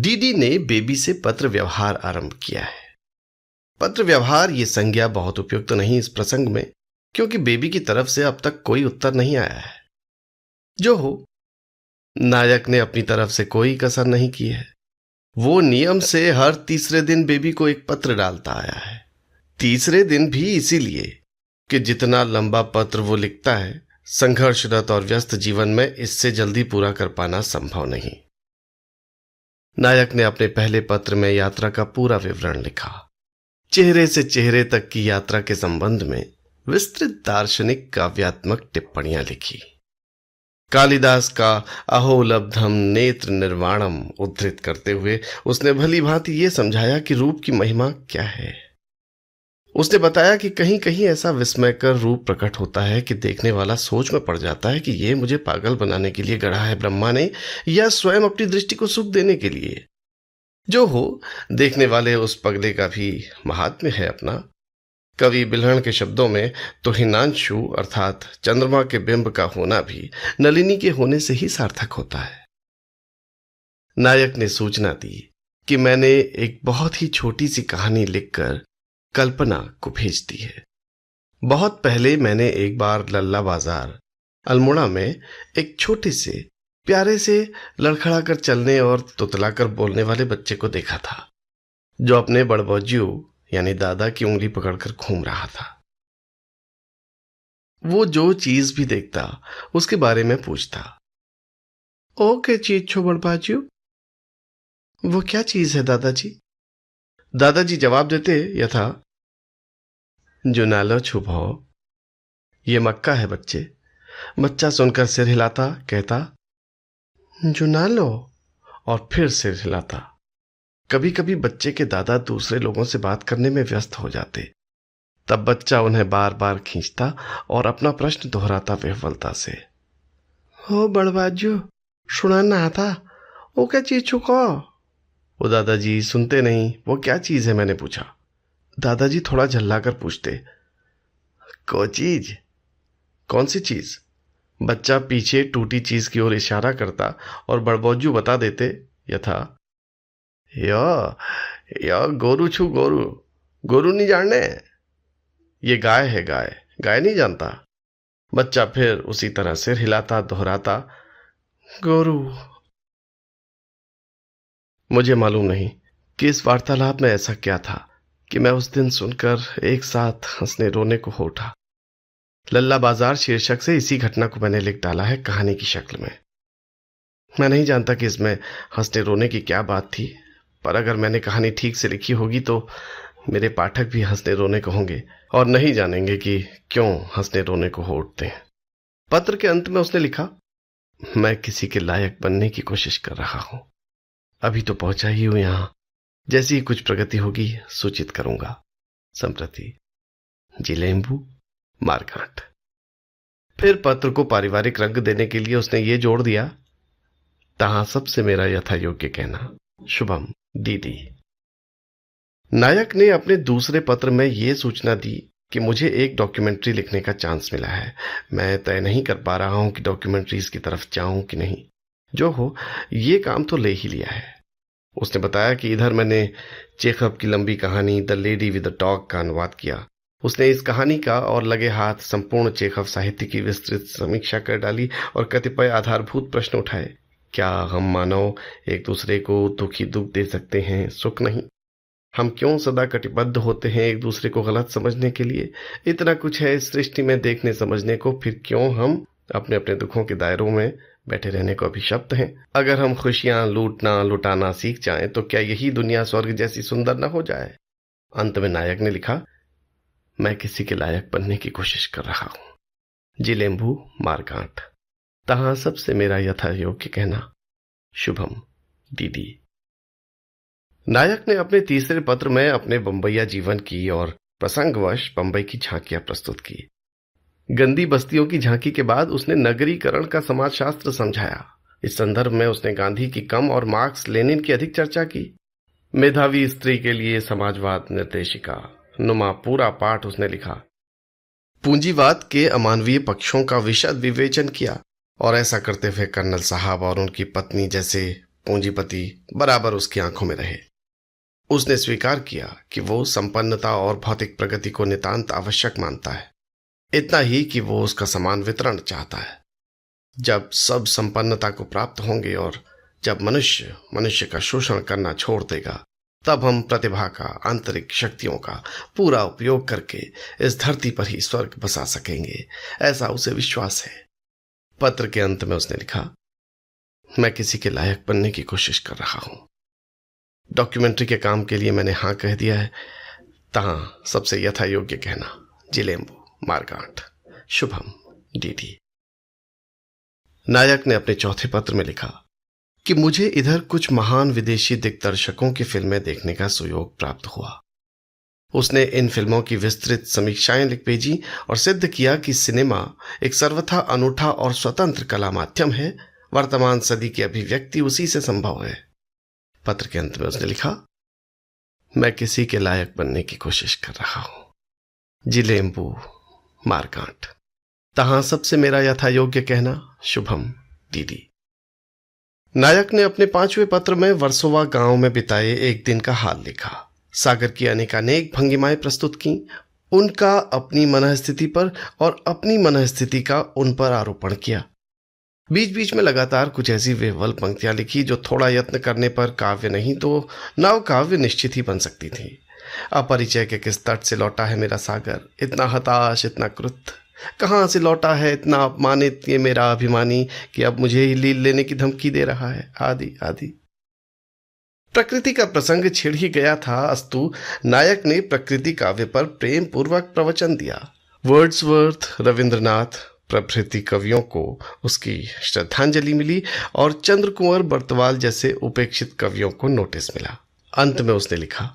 DD ने baby से पत्र व्यवहार आरंभ किया है। पत्र व्यवहार ये संज्ञा बहुत उपयुक्त नहीं इस प्रसंग में, क्योंकि बेबी की तरफ से अब तक कोई उत्तर नहीं आया है। जो हो, नायक ने अपनी तरफ से कोई कसर नहीं की है। वो नियम से हर तीसरे दिन बेबी को एक पत्र डालता आया है। तीसरे दिन भी इसीलिए कि जितना लंबा पत्र वो लिखता है, संघर्षरत और व्यस्त जीवन में इससे जल्दी पूरा कर पाना संभव नहीं। नायक ने अपने पहले पत्र में यात्रा का पूरा विवरण लिखा। चेहरे से चेहरे तक की यात्रा के संबंध में विस्तृत दार्शनिक काव्यात्मक टिप्पणियां लिखी। कालिदास का अहो लब्धम नेत्र निर्वाणम उद्धृत करते हुए उसने भली भांति ये समझाया कि रूप की महिमा क्या है। उसने बताया कि कहीं कहीं ऐसा विस्मयकर रूप प्रकट होता है कि देखने वाला सोच में पड़ जाता है कि ये मुझे पागल बनाने के लिए गढ़ा है ब्रह्मा ने, या स्वयं अपनी दृष्टि को सुख देने के लिए। जो हो, देखने वाले उस पगले का भी महात्म्य है अपना। कवि बिल्हण के शब्दों में तो हिमांशु अर्थात चंद्रमा के बिंब का होना भी नलिनी के होने से ही सार्थक होता है। नायक ने सूचना दी कि मैंने एक बहुत ही छोटी सी कहानी लिखकर कल्पना को भेज दी है। बहुत पहले मैंने एक बार लल्ला बाजार अल्मोड़ा में एक छोटे से प्यारे से लड़खड़ाकर चलने और तुतलाकर बोलने वाले बच्चे को देखा था, जो अपने बड़बोजियों यानी दादा की उंगली पकड़कर घूम रहा था। वो जो चीज भी देखता उसके बारे में पूछता। ओ क्या चीज छो बड़बाजियो? वो क्या चीज है दादाजी? दादाजी जवाब देते यथा, जुनालो छुभो, ये मक्का है बच्चे। बच्चा सुनकर सिर हिलाता, कहता जुनालो, और फिर सिर हिलाता। कभी कभी बच्चे के दादा दूसरे लोगों से बात करने में व्यस्त हो जाते, तब बच्चा उन्हें बार बार खींचता और अपना प्रश्न दोहराता विह्वलता से। हो बड़बाजियो, सुनाना आता, वो क्या चीज छुको? वो दादाजी सुनते नहीं। वो क्या चीज है, मैंने पूछा। दादाजी थोड़ा झल्लाकर पूछते, को चीज? कौन सी चीज? बच्चा पीछे टूटी चीज की ओर इशारा करता और बड़बोजू बता देते यथा, या गोरू छू गोरू। गोरू नहीं जानने? ये गाय है, गाय। गाय नहीं जानता? बच्चा फिर उसी तरह सिर हिलाता दोहराता, गोरू। मुझे मालूम नहीं कि इस वार्तालाप में ऐसा क्या था कि मैं उस दिन सुनकर एक साथ हंसने रोने को हो उठा। लल्ला बाजार शीर्षक से इसी घटना को मैंने लिख डाला है कहानी की शक्ल में। मैं नहीं जानता कि इसमें हंसने रोने की क्या बात थी, पर अगर मैंने कहानी ठीक से लिखी होगी तो मेरे पाठक भी हंसने रोने को होंगे और नहीं जानेंगे कि क्यों हंसने रोने को हो उठते हैं। पत्र के अंत में उसने लिखा, मैं किसी के लायक बनने की कोशिश कर रहा हूं। अभी तो पहुंचा ही हूं यहां। जैसी ही कुछ प्रगति होगी सूचित करूंगा। संप्रति जिलेम्बू मारकांट। फिर पत्र को पारिवारिक रंग देने के लिए उसने ये जोड़ दिया, तहां सबसे मेरा यथा योग्य कहना, शुभम डीडी। नायक ने अपने दूसरे पत्र में यह सूचना दी कि मुझे एक डॉक्यूमेंट्री लिखने का चांस मिला है। मैं तय नहीं कर पा रहा हूं कि डॉक्यूमेंट्रीज की तरफ जाऊं कि नहीं। जो हो, ये काम तो ले ही लिया है। उसने बताया कि इधर मैंने चेखव की लंबी कहानी the lady with the dog का अनुवाद किया। उसने इस कहानी का और लगे हाथ संपूर्ण चेखव साहित्य की विस्तृत समीक्षा कर डाली और कतिपय आधारभूत प्रश्न उठाए। क्या हम मानव एक दूसरे को दुख ही दुख दे सकते हैं, सुख नहीं? हम क्यों सदा कटिबद्ध होते हैं एक दूसरे को गलत समझने के लिए? इतना कुछ है इस सृष्टि में देखने समझने को, फिर क्यों हम अपने अपने दुखों के दायरों में बैठे रहने को अभिशप्त हैं? अगर हम खुशियां लूटना लुटाना सीख जाएं तो क्या यही दुनिया स्वर्ग जैसी सुंदर न हो जाए? अंत में नायक ने लिखा, मैं किसी के लायक बनने की कोशिश कर रहा हूं। जिलेम्बू मारकांट। तहां सबसे मेरा यथा योग्य कहना, शुभम डीडी। नायक ने अपने तीसरे पत्र में अपने बंबईया जीवन की और प्रसंगवश बंबई की झांकियां प्रस्तुत की। गंदी बस्तियों की झांकी के बाद उसने नगरीकरण का समाजशास्त्र समझाया। इस संदर्भ में उसने गांधी की कम और मार्क्स लेनिन की अधिक चर्चा की। मेधावी स्त्री के लिए समाजवाद निर्देशिका नुमा पूरा पाठ उसने लिखा। पूंजीवाद के अमानवीय पक्षों का विशद विवेचन किया और ऐसा करते हुए कर्नल साहब और उनकी पत्नी जैसे पूंजीपति बराबर उसकी आंखों में रहे। उसने स्वीकार किया कि वो संपन्नता और भौतिक प्रगति को नितांत आवश्यक मानता है, इतना ही कि वो उसका समान वितरण चाहता है। जब सब संपन्नता को प्राप्त होंगे और जब मनुष्य मनुष्य का शोषण करना छोड़ देगा, तब हम प्रतिभा का, आंतरिक शक्तियों का पूरा उपयोग करके इस धरती पर ही स्वर्ग बसा सकेंगे, ऐसा उसे विश्वास है। पत्र के अंत में उसने लिखा, मैं किसी के लायक बनने की कोशिश कर रहा हूं। डॉक्यूमेंट्री के काम के लिए मैंने हां कह दिया है। तहां सबसे यथा योग्य कहना, जिलेम्बू मार्गांट। शुभम, डीडी। नायक ने अपने चौथे पत्र में लिखा कि मुझे इधर कुछ महान विदेशी दिग्दर्शकों की फिल्में देखने का सुयोग प्राप्त हुआ। उसने इन फिल्मों की विस्तृत समीक्षाएं लिख भेजी और सिद्ध किया कि सिनेमा एक सर्वथा अनूठा और स्वतंत्र कला माध्यम है। वर्तमान सदी की अभिव्यक्ति उसी से संभव है। पत्र के अंत में उसने लिखा, मैं किसी के लायक बनने की कोशिश कर रहा हूं। जिलेम्बू मार्गांट। तहां सबसे मेरा यथा योग्य कहना, शुभम, डीडी। नायक ने अपने 5वें पत्र में वर्सोवा गांव में बिताए एक दिन का हाल लिखा। सागर की अनेकानेक भंगिमाएं प्रस्तुत की, उनका अपनी मनःस्थिति पर और अपनी मनःस्थिति का उन पर आरोपण किया। बीच बीच में लगातार कुछ ऐसी वेहवल पंक्तियां लिखी जो थोड़ा यत्न करने पर काव्य नहीं तो नव काव्य निश्चित ही बन सकती थी। अपरिचय के किस तट से लौटा है मेरा सागर, इतना हताश, इतना क्रुद्ध। कहां से लौटा है इतना अपमानित ये मेरा अभिमानी कि अब मुझे ही लील लेने की धमकी दे रहा है, आदि आदि। प्रकृति का प्रसंग छिड़ ही गया था, अस्तु नायक ने प्रकृति काव्य पर प्रेम पूर्वक प्रवचन दिया। वर्ड्सवर्थ, रविंद्रनाथ प्रभृति कवियों को उसकी श्रद्धांजलि मिली और चंद्र कुंवर बर्तवाल जैसे उपेक्षित कवियों को नोटिस मिला। अंत में उसने लिखा,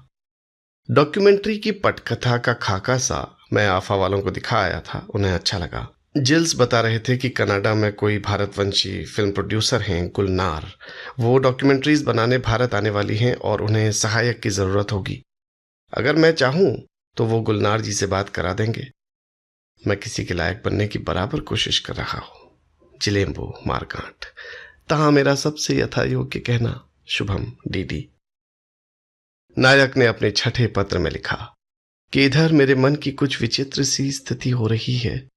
डॉक्यूमेंट्री की पटकथा का खाका सा मैं आफा वालों को दिखा आया था, उन्हें अच्छा लगा। जिल्स बता रहे थे कि कनाडा में कोई भारतवंशी फिल्म प्रोड्यूसर हैं, गुलनार। वो डॉक्यूमेंट्रीज बनाने भारत आने वाली हैं और उन्हें सहायक की जरूरत होगी। अगर मैं चाहूं तो वो गुलनार जी से बात करा देंगे। मैं किसी के लायक बनने की बराबर कोशिश कर रहा हूं। जिलेम्बू मार्गांट। तहां मेरा सबसे यथा योग्य कहना, शुभम, डीडी। नायक ने अपने 6ठे पत्र में लिखा कि इधर मेरे मन की कुछ विचित्र सी स्थिति हो रही है।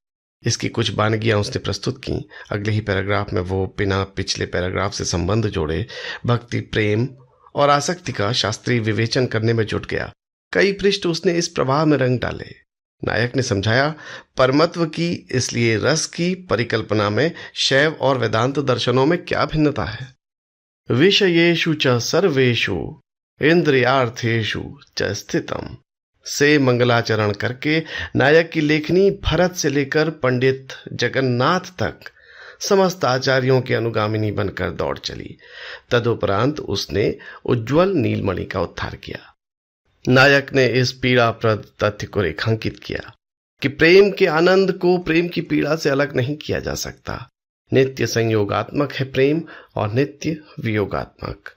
इसकी कुछ बानगियां उसने प्रस्तुत की। अगले ही पैराग्राफ में वो बिना पिछले पैराग्राफ से संबंध जोड़े भक्ति, प्रेम और आसक्ति का शास्त्रीय विवेचन करने में जुट गया। कई पृष्ठ उसने इस प्रवाह में रंग डाले। नायक ने समझाया, परमत्व की, इसलिए रस की परिकल्पना में शैव और वेदांत दर्शनों में क्या भिन्नता है। विषयेषु च सर्वेषु इंद्रियार्थेषु च स्थितम से मंगलाचरण करके नायक की लेखनी भरत से लेकर पंडित जगन्नाथ तक समस्त आचार्यों के अनुगामिनी बनकर दौड़ चली। तदुपरांत उसने उज्ज्वल नीलमणि का उद्धार किया। नायक ने इस पीड़ाप्रद तथ्य को रेखांकित किया कि प्रेम के आनंद को प्रेम की पीड़ा से अलग नहीं किया जा सकता। नित्य संयोगात्मक है प्रेम और नित्य वियोगात्मक।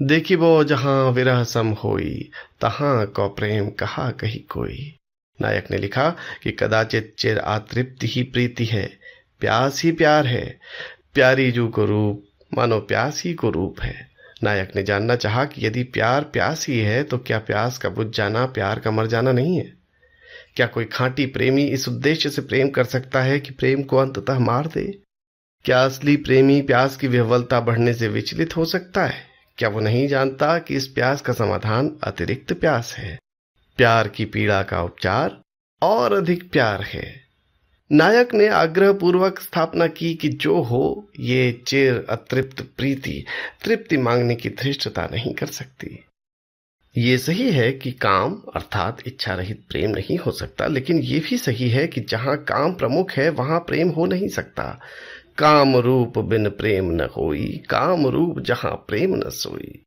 देखिबो जहां विरह सम होई, तहां को प्रेम कहा कही कोई। नायक ने लिखा कि कदाचित चिर आतृप्ति ही प्रीति है, प्यास ही प्यार है, प्यारी जू को रूप मानो प्यास ही को रूप है। नायक ने जानना चाहा कि यदि प्यार प्यास ही है तो क्या प्यास का बुझ जाना प्यार का मर जाना नहीं है? क्या कोई खांटी प्रेमी इस उद्देश्य से प्रेम कर सकता है कि प्रेम को अंततः मार दे? क्या असली प्रेमी प्यास की विह्वलता बढ़ने से विचलित हो सकता है? क्या वो नहीं जानता कि इस प्यास का समाधान अतिरिक्त प्यास है? प्यार की पीड़ा का उपचार और अधिक प्यार है। नायक ने आग्रह पूर्वक स्थापना की कि जो हो ये चिर अतृप्त प्रीति तृप्ति मांगने की धृष्टता नहीं कर सकती। ये सही है कि काम अर्थात इच्छा रहित प्रेम नहीं हो सकता, लेकिन ये भी सही है कि जहां काम प्रमुख है वहां प्रेम हो नहीं सकता। काम रूप बिन प्रेम न होई, काम रूप जहां प्रेम न सोई।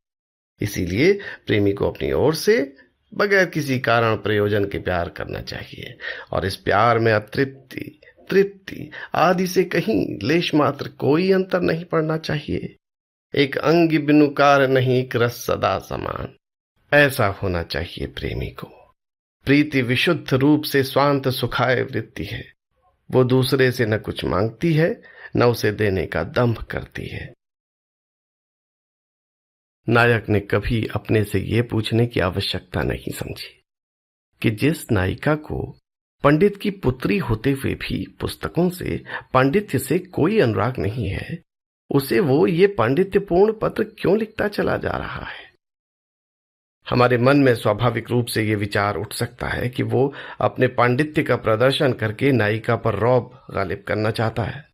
इसीलिए प्रेमी को अपनी ओर से बगैर किसी कारण प्रयोजन के प्यार करना चाहिए और इस प्यार में अतृप्ति तृप्ति आदि से कहीं लेश मात्र कोई अंतर नहीं पड़ना चाहिए। एक अंग बिनु कार नहीं, एक रस सदा समान, ऐसा होना चाहिए प्रेमी को। प्रीति विशुद्ध रूप से स्वांत सुखाय वृत्ति है। वो दूसरे से न कुछ मांगती है, न उसे देने का दंभ करती है। नायक ने कभी अपने से ये पूछने की आवश्यकता नहीं समझी कि जिस नायिका को पंडित की पुत्री होते हुए भी पुस्तकों से पांडित्य से कोई अनुराग नहीं है, उसे वो ये पांडित्यपूर्ण पत्र क्यों लिखता चला जा रहा है। हमारे मन में स्वाभाविक रूप से ये विचार उठ सकता है कि वो अपने पांडित्य का प्रदर्शन करके नायिका पर रौब गालिब करना चाहता है।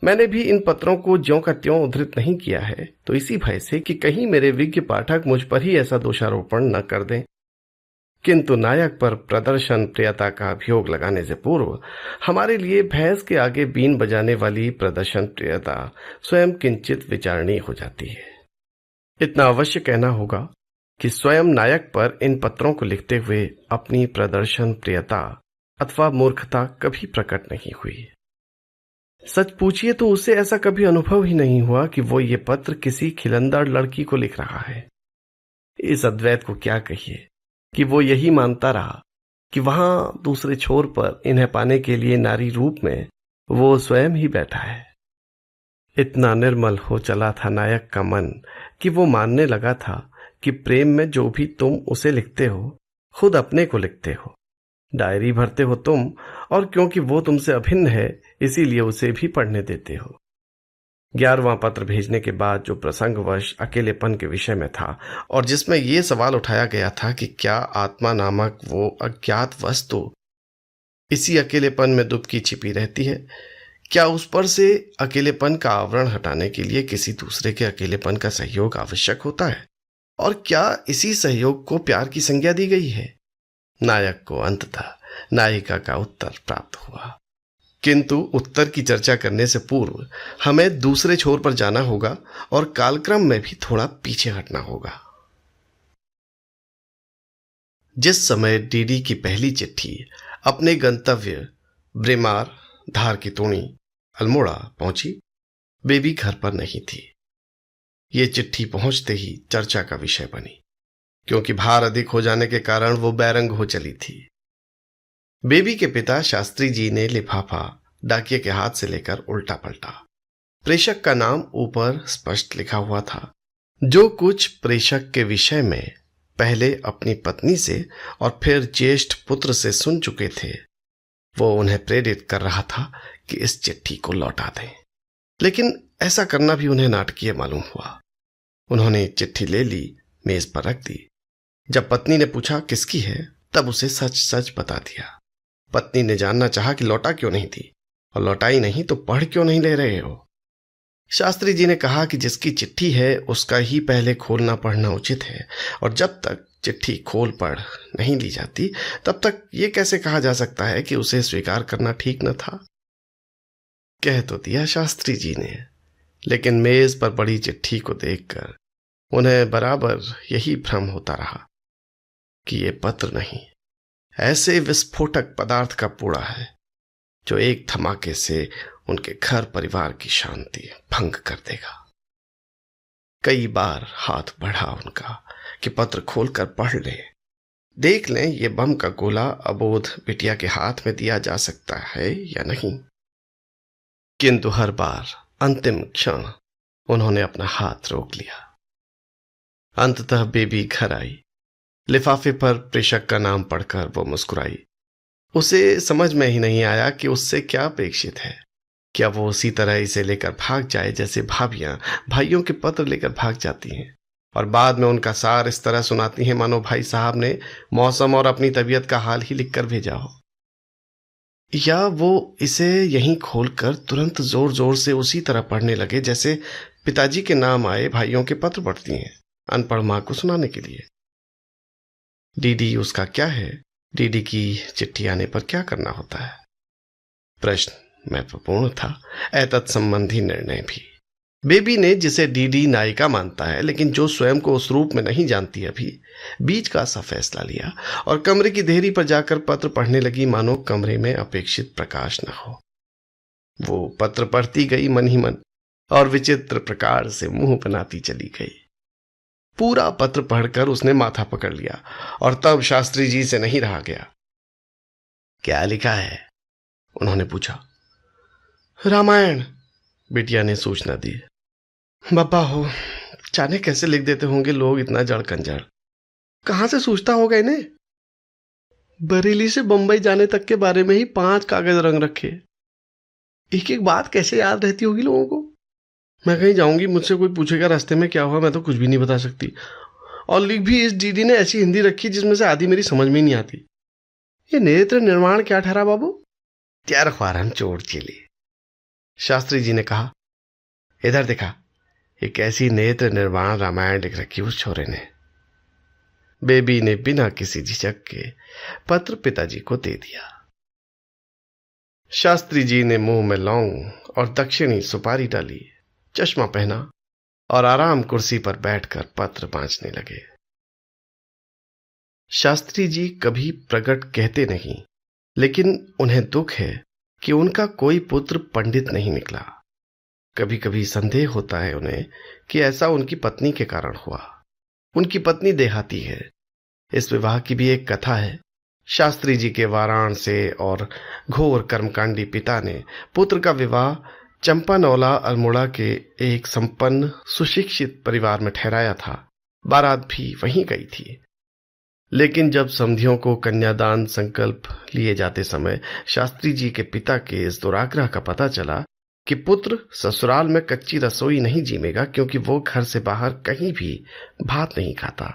मैंने भी इन पत्रों को ज्यों का त्यों उद्धृत नहीं किया है, तो इसी भय से कि कहीं मेरे विज्ञ पाठक मुझ पर ही ऐसा दोषारोपण न कर दें। किंतु नायक पर प्रदर्शन प्रियता का अभियोग लगाने से पूर्व हमारे लिए भैंस के आगे बीन बजाने वाली प्रदर्शन प्रियता स्वयं किंचित विचारणीय हो जाती है। इतना अवश्य कहना होगा कि स्वयं नायक पर इन पत्रों को लिखते हुए अपनी प्रदर्शन प्रियता अथवा मूर्खता कभी प्रकट नहीं हुई। सच पूछिए तो उसे ऐसा कभी अनुभव ही नहीं हुआ कि वो ये पत्र किसी खिलंदड़ लड़की को लिख रहा है। इस अद्वैत को क्या कहिए कि वो यही मानता रहा कि वहां दूसरे छोर पर इन्हें पाने के लिए नारी रूप में वो स्वयं ही बैठा है। इतना निर्मल हो चला था नायक का मन कि वो मानने लगा था कि प्रेम में जो भी तुम उसे लिखते हो, खुद अपने को लिखते हो। डायरी भरते हो तुम, और क्योंकि वो तुमसे अभिन्न है इसीलिए उसे भी पढ़ने देते हो। 11वां पत्र भेजने के बाद जो प्रसंगवश अकेलेपन के विषय में था और जिसमें यह सवाल उठाया गया था कि क्या आत्मा नामक वो अज्ञात वस्तु इसी अकेलेपन में दुबकी छिपी रहती है, क्या उस पर से अकेलेपन का आवरण हटाने के लिए किसी दूसरे के अकेलेपन का सहयोग आवश्यक होता है, और क्या इसी सहयोग को प्यार की संज्ञा दी गई है। नायक को अंततः नायिका का उत्तर प्राप्त हुआ, किंतु उत्तर की चर्चा करने से पूर्व हमें दूसरे छोर पर जाना होगा और कालक्रम में भी थोड़ा पीछे हटना होगा। जिस समय डीडी की पहली चिट्ठी अपने गंतव्य ब्रेमार, धार की तोड़ी, अल्मोड़ा पहुंची, बेबी घर पर नहीं थी। ये चिट्ठी पहुंचते ही चर्चा का विषय बनी, क्योंकि भार अधिक हो जाने के कारण वो बैरंग हो चली थी। बेबी के पिता शास्त्री जी ने लिफाफा डाकिये के हाथ से लेकर उल्टा पलटा। प्रेषक का नाम ऊपर स्पष्ट लिखा हुआ था। जो कुछ प्रेषक के विषय में पहले अपनी पत्नी से और फिर ज्येष्ठ पुत्र से सुन चुके थे, वो उन्हें प्रेरित कर रहा था कि इस चिट्ठी को लौटा दें। लेकिन ऐसा करना भी उन्हें नाटकीय मालूम हुआ। उन्होंने चिट्ठी ले ली, मेज पर रख दी। जब पत्नी ने पूछा किसकी है, तब उसे सच सच बता दिया। पत्नी ने जानना चाहा कि लौटा क्यों नहीं थी, और लौटाई नहीं तो पढ़ क्यों नहीं ले रहे हो। शास्त्री जी ने कहा कि जिसकी चिट्ठी है उसका ही पहले खोलना पढ़ना उचित है, और जब तक चिट्ठी खोल पढ़ नहीं ली जाती तब तक ये कैसे कहा जा सकता है कि उसे स्वीकार करना ठीक न था। कह तो दिया शास्त्री जी ने, लेकिन मेज पर पड़ी चिट्ठी को देखकर उन्हें बराबर यही भ्रम होता रहा कि ये पत्र नहीं, ऐसे विस्फोटक पदार्थ का पूड़ा है जो एक धमाके से उनके घर परिवार की शांति भंग कर देगा। कई बार हाथ बढ़ा उनका कि पत्र खोलकर पढ़ ले, देख लें ये बम का गोला अबोध बिटिया के हाथ में दिया जा सकता है या नहीं, किंतु हर बार अंतिम क्षण उन्होंने अपना हाथ रोक लिया। अंततः बेबी घर आई। लिफाफे पर प्रेषक का नाम पढ़कर वो मुस्कुराई। उसे समझ में ही नहीं आया कि उससे क्या अपेक्षित है। क्या वो उसी तरह इसे लेकर भाग जाए जैसे भाभियां भाइयों के पत्र लेकर भाग जाती हैं और बाद में उनका सार इस तरह सुनाती हैं मानो भाई साहब ने मौसम और अपनी तबीयत का हाल ही लिखकर भेजा हो, या वो इसे यहीं खोलकर तुरंत जोर जोर से उसी तरह पढ़ने लगे जैसे पिताजी के नाम आए भाइयों के पत्र पढ़ती हैं अनपढ़ मां को सुनाने के लिए। डीडी उसका क्या है, डीडी की चिट्ठी आने पर क्या करना होता है। प्रश्न महत्वपूर्ण था, एतत् संबंधी निर्णय भी। बेबी ने, जिसे डीडी नायिका मानता है लेकिन जो स्वयं को उस रूप में नहीं जानती, अभी बीच का सा फैसला लिया और कमरे की देहरी पर जाकर पत्र पढ़ने लगी मानो कमरे में अपेक्षित प्रकाश न हो। वो पत्र पढ़ती गई मन ही मन और विचित्र प्रकार से मुंह बनाती चली गई। पूरा पत्र पढ़कर उसने माथा पकड़ लिया और तब शास्त्री जी से नहीं रहा गया। क्या लिखा है, उन्होंने पूछा। रामायण, बिटिया ने सूचना दी। बब्बा हो, जाने कैसे लिख देते होंगे लोग इतना जड़ कंजड़। कहाँ से सूझता होगा इन्हें। बरेली से बंबई जाने तक के बारे में ही 5 कागज रंग रखे। एक एक बात कैसे याद रहती होगी लोगों को। मैं कहीं जाऊंगी, मुझसे कोई पूछेगा रास्ते में क्या हुआ, मैं तो कुछ भी नहीं बता सकती। और लिख भी इस दीदी ने ऐसी हिंदी रखी जिसमें से आधी मेरी समझ में नहीं आती। ये नेत्र निर्माण क्या ठहरा बाबू। त्यार ख्वारम चोट चली। शास्त्री जी ने कहा, इधर देखा, एक ऐसी नेत्र निर्माण रामायण लिख रखी उस छोरे ने। बेबी ने बिना किसी झिझक के पत्र पिताजी को दे दिया। शास्त्री जी ने मुंह में लौंग और दक्षिणी सुपारी डाली, चश्मा पहना और आराम कुर्सी पर बैठकर पत्र बांचने लगे। शास्त्री जी कभी प्रकट कहते नहीं, लेकिन उन्हें दुख है कि उनका कोई पुत्र पंडित नहीं निकला। कभी कभी संदेह होता है उन्हें कि ऐसा उनकी पत्नी के कारण हुआ। उनकी पत्नी देहाती है। इस विवाह की भी एक कथा है। शास्त्री जी के वाराण से और घोर कर्मकांडी पिता ने पुत्र का विवाह चंपानौला अल्मोड़ा के एक संपन्न सुशिक्षित परिवार में ठहराया था। बारात भी वहीं गई थी। लेकिन जब समधियों को कन्यादान संकल्प लिए जाते समय शास्त्री जी के पिता के इस दुराग्रह का पता चला कि पुत्र ससुराल में कच्ची रसोई नहीं जीमेगा, क्योंकि वो घर से बाहर कहीं भी भात नहीं खाता,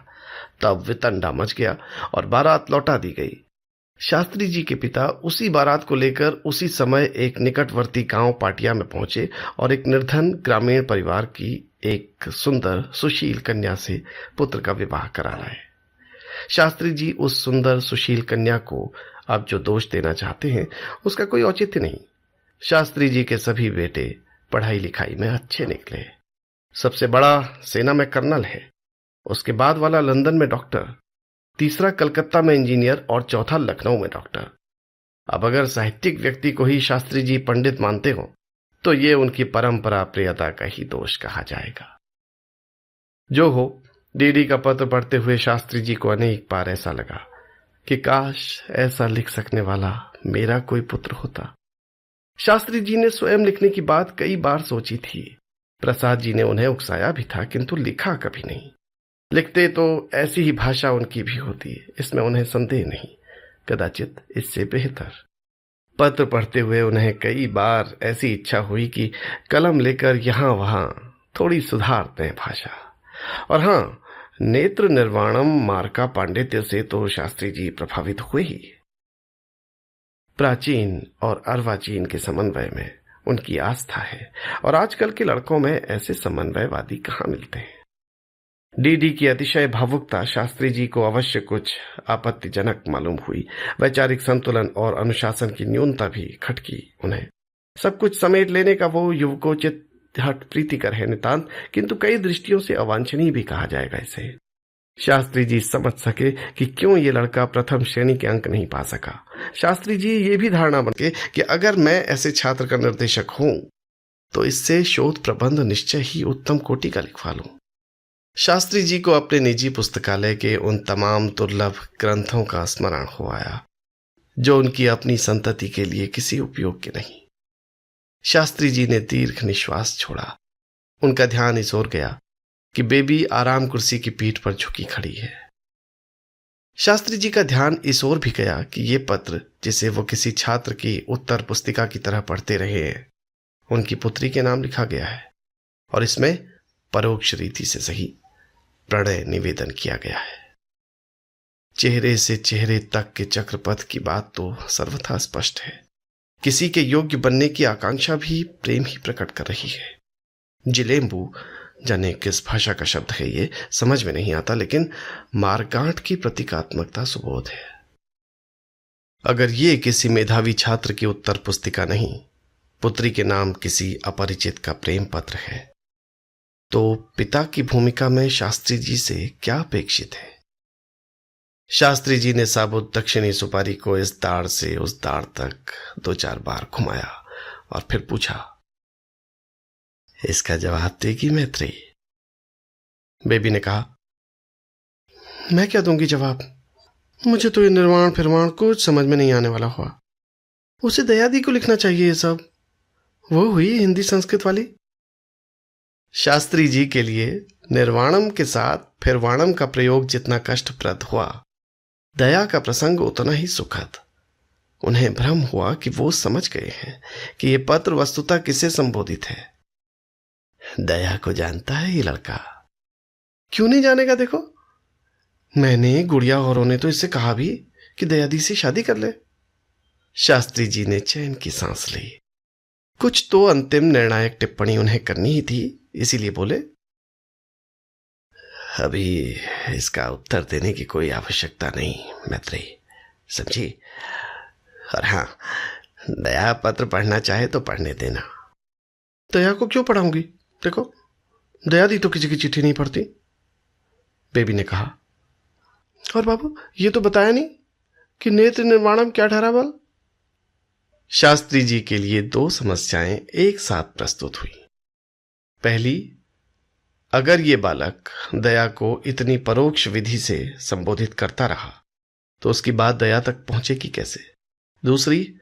तब वितंडा मच गया और बारात लौटा दी गई। शास्त्री जी के पिता उसी बारात को लेकर उसी समय एक निकटवर्ती गांव पाटिया में पहुंचे और एक निर्धन ग्रामीण परिवार की एक सुंदर सुशील कन्या से पुत्र का विवाह करा लाए। शास्त्री जी उस सुंदर सुशील कन्या को अब जो दोष देना चाहते हैं उसका कोई औचित्य नहीं। शास्त्री जी के सभी बेटे पढ़ाई लिखाई में अच्छे निकले। सबसे बड़ा सेना में कर्नल है, उसके बाद वाला लंदन में डॉक्टर, तीसरा कलकत्ता में इंजीनियर और चौथा लखनऊ में डॉक्टर। अब अगर साहित्यिक व्यक्ति को ही शास्त्री जी पंडित मानते हो तो ये उनकी परंपरा प्रियता का ही दोष कहा जाएगा। जो हो, डीडी का पत्र पढ़ते हुए शास्त्री जी को अनेक बार ऐसा लगा कि काश ऐसा लिख सकने वाला मेरा कोई पुत्र होता। शास्त्री जी ने स्वयं लिखने की बात कई बार सोची थी। प्रसाद जी ने उन्हें उकसाया भी था, किंतु लिखा कभी नहीं। लिखते तो ऐसी ही भाषा उनकी भी होती, इसमें उन्हें संदेह नहीं, कदाचित इससे बेहतर। पत्र पढ़ते हुए उन्हें कई बार ऐसी इच्छा हुई कि कलम लेकर यहां वहां थोड़ी सुधार दें भाषा। और हाँ, नेत्र निर्वाणम मार्का पांडित्य से तो शास्त्री जी प्रभावित हुए ही। प्राचीन और अर्वाचीन के समन्वय में उनकी आस्था है, और आजकल के लड़कों में ऐसे समन्वयवादी कहाँ मिलते हैं। डीडी की अतिशय भावुकता शास्त्री जी को अवश्य कुछ आपत्तिजनक मालूम हुई। वैचारिक संतुलन और अनुशासन की न्यूनता भी खटकी उन्हें। सब कुछ समेट लेने का वो युवकोचित हट प्रीतिकर है नितांत, किंतु कई दृष्टियों से अवांछनीय भी कहा जाएगा इसे। शास्त्री जी समझ सके कि क्यों ये लड़का प्रथम श्रेणी के अंक नहीं पा सका। शास्त्री जी ये भी धारणा बन गई कि अगर मैं ऐसे छात्र का निर्देशक हूं तो इससे शोध प्रबंध निश्चय ही उत्तम कोटि का लिखवा लूं। शास्त्री जी को अपने निजी पुस्तकालय के उन तमाम दुर्लभ ग्रंथों का स्मरण हो आया जो उनकी अपनी संतति के लिए किसी उपयोग के नहीं। शास्त्री जी ने दीर्घ निश्वास छोड़ा। उनका ध्यान इस ओर गया कि बेबी आराम कुर्सी की पीठ पर झुकी खड़ी है। शास्त्री जी का ध्यान इस ओर भी गया कि ये पत्र, जिसे वो किसी छात्र की उत्तर पुस्तिका की तरह पढ़ते रहे हैं, उनकी पुत्री के नाम लिखा गया है और इसमें परोक्ष रीति से सही प्रणय निवेदन किया गया है। चेहरे से चेहरे तक के चक्रपथ की बात तो सर्वथा स्पष्ट है। किसी के योग्य बनने की आकांक्षा भी प्रेम ही प्रकट कर रही है। जिलेम्बू, जाने किस भाषा का शब्द है ये, समझ में नहीं आता, लेकिन मारगांठ की प्रतीकात्मकता सुबोध है। अगर ये किसी मेधावी छात्र की उत्तर पुस्तिका नहीं, पुत्री के नाम किसी अपरिचित का प्रेम पत्र है, तो पिता की भूमिका में शास्त्री जी से क्या अपेक्षित है। शास्त्री जी ने साबुत दक्षिणी सुपारी को इस दाढ़ से उस दाढ़ तक 2-4 बार घुमाया और फिर पूछा, इसका जवाब देगी मैत्री? बेबी ने कहा, मैं क्या दूंगी जवाब, मुझे तो ये निर्वाण फिरवाण कुछ समझ में नहीं आने वाला हुआ। उसे दयादी को लिखना चाहिए ये सब, वो हुई हिंदी संस्कृत वाली। शास्त्री जी के लिए निर्वाणम के साथ फिर वाणम का प्रयोग जितना कष्टप्रद हुआ, दया का प्रसंग उतना ही सुखद। उन्हें भ्रम हुआ कि वो समझ गए हैं कि ये पत्र वस्तुतः किससे संबोधित है। दया को जानता है ये लड़का? क्यों नहीं जानेगा? देखो, मैंने, गुड़िया औरों ने तो इससे कहा भी कि दयादी से शादी कर ले। शास्त्री जी ने चैन की सांस ली। कुछ तो अंतिम निर्णायक टिप्पणी उन्हें करनी ही थी, इसीलिए बोले, अभी इसका उत्तर देने की कोई आवश्यकता नहीं मैत्रेयी, समझी? और हाँ, दया पत्र पढ़ना चाहे तो पढ़ने देना। दया को क्यों पढ़ाऊंगी? देखो, दया दी तो किसी की चिट्ठी नहीं पढ़ती, बेबी ने कहा। और बाबू, ये तो बताया नहीं कि नेत्र निर्माणम क्या ठहरा बल? शास्त्री जी के लिए दो समस्याएं एक साथ प्रस्तुत हुई। पहली, अगर ये बालक दया को इतनी परोक्ष विधि से संबोधित करता रहा तो उसकी बात दया तक पहुंचेगी कैसे? दूसरी,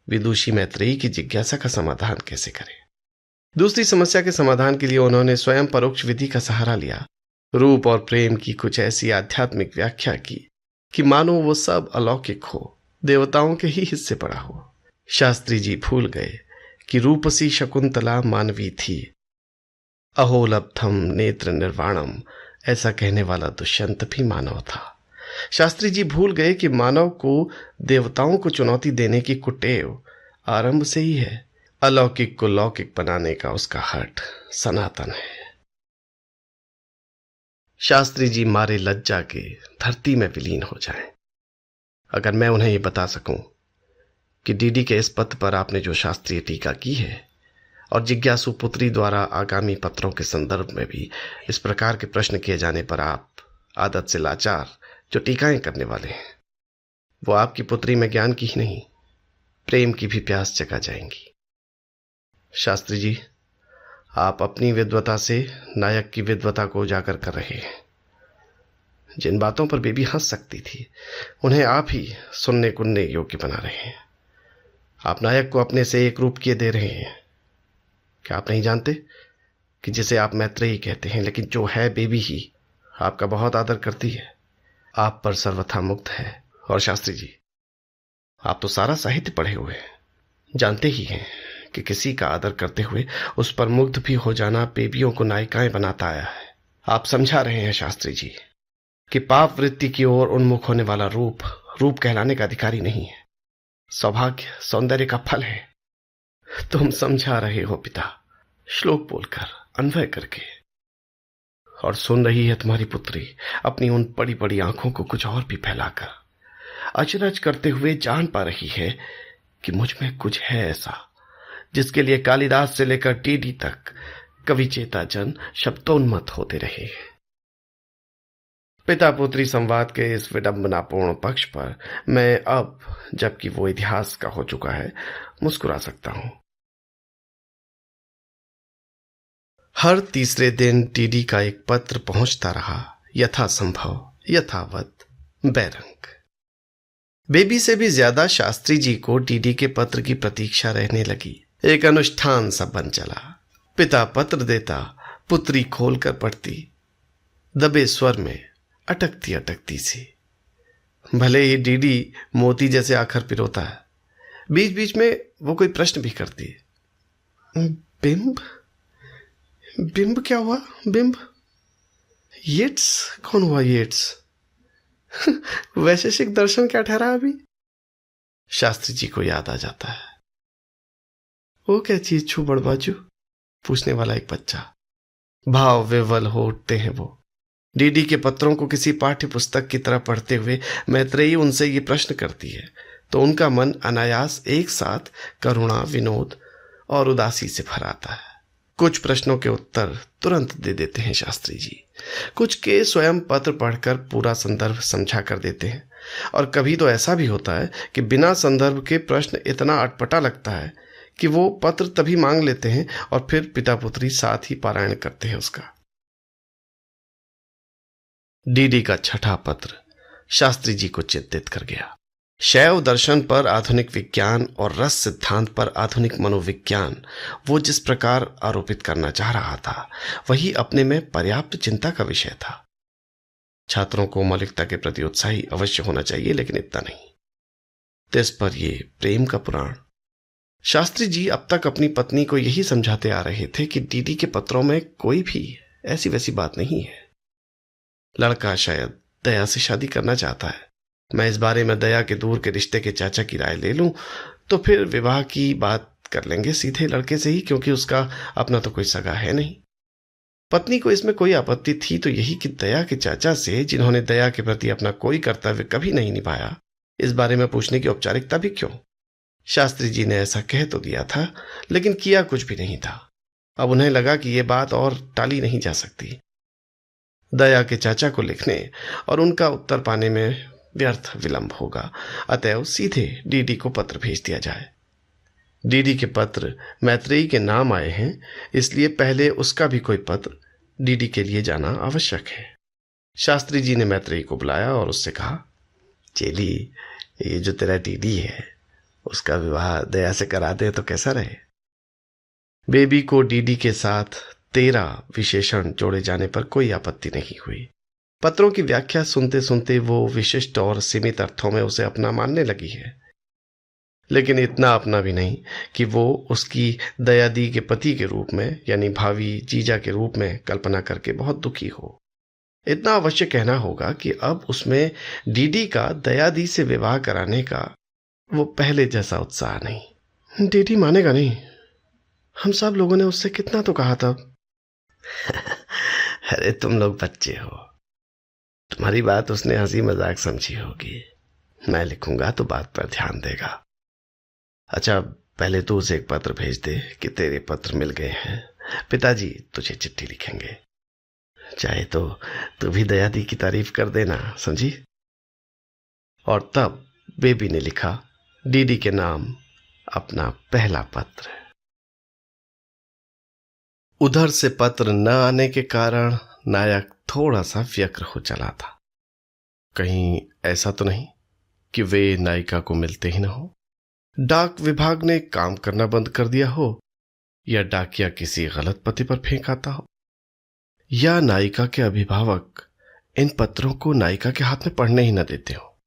विदुषी मैत्रेयी की जिज्ञासा का समाधान कैसे करें? दूसरी समस्या के समाधान के लिए उन्होंने स्वयं परोक्ष विधि का सहारा लिया। रूप और प्रेम की कुछ ऐसी आध्यात्मिक व्याख्या की कि मानो वो सब अलौकिक हो, देवताओं के ही हिस्से पड़ा हो। शास्त्री जी भूल गए कि रूपसी शकुंतला मानवी थी। अहो लब्धम नेत्र निर्वाणम, ऐसा कहने वाला दुष्यंत भी मानव था। शास्त्री जी भूल गए कि मानव को देवताओं को चुनौती देने की कुटेव आरंभ से ही है। अलौकिक को लौकिक बनाने का उसका हठ सनातन है। शास्त्री जी मारे लज्जा के धरती में विलीन हो जाएं। अगर मैं उन्हें यह बता सकूं कि डीडी के इस पत्र पर आपने जो शास्त्रीय टीका की है और जिज्ञासु पुत्री द्वारा आगामी पत्रों के संदर्भ में भी इस प्रकार के प्रश्न किए जाने पर आप आदत से लाचार जो टीकाएं करने वाले हैं, वो आपकी पुत्री में ज्ञान की ही नहीं, प्रेम की भी प्यास जगा जाएंगी। शास्त्री जी, आप अपनी विद्वता से नायक की विद्वता को उजागर कर रहे हैं। जिन बातों पर बेबी हंस सकती थी, उन्हें आप ही सुनने कुनने योग्य बना रहे हैं। आप नायक को अपने से एक रूप किए दे रहे हैं। क्या आप नहीं जानते कि जिसे आप मैत्रेयी कहते हैं, लेकिन जो है बेबी ही, आपका बहुत आदर करती है, आप पर सर्वथा मुक्त है। और शास्त्री जी, आप तो सारा साहित्य पढ़े हुए हैं, जानते ही हैं कि किसी का आदर करते हुए उस पर मुग्ध भी हो जाना बेबियों को नायिकाएं बनाता आया है। आप समझा रहे हैं शास्त्री जी कि पाप वृत्ति की ओर उन्मुख होने वाला रूप रूप कहलाने का अधिकारी नहीं है, सौभाग्य सौंदर्य का फल है। तुम समझा रहे हो पिता, श्लोक बोलकर, अन्वय करके। और सुन रही है तुम्हारी पुत्री अपनी उन बड़ी बड़ी आंखों को कुछ और भी फैलाकर, अचरज करते हुए जान पा रही है कि मुझ में कुछ है ऐसा जिसके लिए कालिदास से लेकर टीडी तक कवि चेता जन शब्दोन्मत्त होते रहे। पिता पुत्री संवाद के इस विडंबनापूर्ण पक्ष पर मैं अब, जबकि वो इतिहास का हो चुका है, मुस्कुरा सकता हूं। हर तीसरे दिन टीडी का एक पत्र पहुंचता रहा, यथासंभव, यथावत, बैरंग। बेबी से भी ज्यादा शास्त्री जी को टीडी के पत्र की प्रतीक्षा रहने लगी। एक अनुष्ठान सा बन चला। पिता पत्र देता, पुत्री खोलकर पढ़ती, दबे स्वर में अटकती अटकती सी। भले ही डीडी मोती जैसे आखर पिरोता है, बीच बीच में वो कोई प्रश्न भी करती। बिंब? बिंब क्या हुआ? बिंब? येट्स? कौन हुआ येट्स? वैशेषिक दर्शन क्या ठहरा अभी? शास्त्री जी को याद आ जाता है। वो क्या चीज छू बड़बाजू? पूछने वाला एक बच्चा। भाव विवल हो उठते हैं वो। डीडी के पत्रों को किसी पाठ्य पुस्तक की तरह पढ़ते हुए मैत्रेयी उनसे ये प्रश्न करती है तो उनका मन अनायास एक साथ करुणा, विनोद और उदासी से भर आता है। कुछ प्रश्नों के उत्तर तुरंत दे देते हैं शास्त्री जी, कुछ के स्वयं पत्र पढ़कर पूरा संदर्भ समझा कर देते हैं, और कभी तो ऐसा भी होता है कि बिना संदर्भ के प्रश्न इतना अटपटा लगता है कि वो पत्र तभी मांग लेते हैं और फिर पिता पुत्री साथ ही पारायण करते हैं उसका। डीडी का छठा पत्र शास्त्री जी को चिंतित कर गया। शैव दर्शन पर आधुनिक विज्ञान और रस सिद्धांत पर आधुनिक मनोविज्ञान वो जिस प्रकार आरोपित करना चाह रहा था, वही अपने में पर्याप्त चिंता का विषय था। छात्रों को मौलिकता के प्रति उत्साही अवश्य होना चाहिए, लेकिन इतना नहीं। तिस पर ये प्रेम का पुराण। शास्त्री जी अब तक अपनी पत्नी को यही समझाते आ रहे थे कि डीडी के पत्रों में कोई भी ऐसी वैसी बात नहीं है। लड़का शायद दया से शादी करना चाहता है। मैं इस बारे में दया के दूर के रिश्ते के चाचा की राय ले लूं तो फिर विवाह की बात कर लेंगे सीधे लड़के से ही, क्योंकि उसका अपना तो कोई सगा है नहीं। पत्नी को इसमें कोई आपत्ति थी तो यही कि दया के चाचा से, जिन्होंने दया के प्रति अपना कोई कर्तव्य कभी नहीं निभाया, इस बारे में पूछने की औपचारिकता भी क्यों। शास्त्री जी ने ऐसा कह तो दिया था, लेकिन किया कुछ भी नहीं था। अब उन्हें लगा कि यह बात और टाली नहीं जा सकती। दया के चाचा को लिखने और उनका उत्तर पाने में व्यर्थ विलंब होगा, अतएव सीधे डीडी को पत्र भेज दिया जाए। डीडी के पत्र मैत्रेयी के नाम आए हैं, इसलिए पहले उसका भी कोई पत्र डीडी के लिए जाना आवश्यक है। शास्त्री जी ने मैत्रेयी को बुलाया और उससे कहा, चेली, ये जो तेरा डीडी है उसका विवाह दया से करा दे तो कैसा रहे। बेबी को डीडी के साथ तेरा विशेषण जोड़े जाने पर कोई आपत्ति नहीं हुई। पत्रों की व्याख्या सुनते सुनते वो विशिष्ट और सीमित अर्थों में उसे अपना मानने लगी है, लेकिन इतना अपना भी नहीं कि वो उसकी दयादी के पति के रूप में, यानी भावी जीजा के रूप में कल्पना करके बहुत दुखी हो। इतना अवश्य कहना होगा कि अब उसमें डीडी का दयादी से विवाह कराने का वो पहले जैसा उत्साह नहीं। डीडी मानेगा नहीं, हम सब लोगों ने उससे कितना तो कहा था। अरे तुम लोग बच्चे हो, तुम्हारी बात उसने हंसी मजाक समझी होगी। मैं लिखूंगा तो बात पर ध्यान देगा। अच्छा, पहले तू उसे एक पत्र भेज दे कि तेरे पत्र मिल गए हैं, पिताजी तुझे चिट्ठी लिखेंगे। चाहे तो तू भी दयादी की तारीफ कर देना, समझी। और तब बेबी ने लिखा डीडी के नाम अपना पहला पत्र। उधर से पत्र न आने के कारण नायक थोड़ा सा व्यग्र हो चला था। कहीं ऐसा तो नहीं कि वे नायिका को मिलते ही न हो, डाक विभाग ने काम करना बंद कर दिया हो, या डाकिया किसी गलत पते पर फेंक आता हो, या नायिका के अभिभावक इन पत्रों को नायिका के हाथ में पढ़ने ही न देते हो,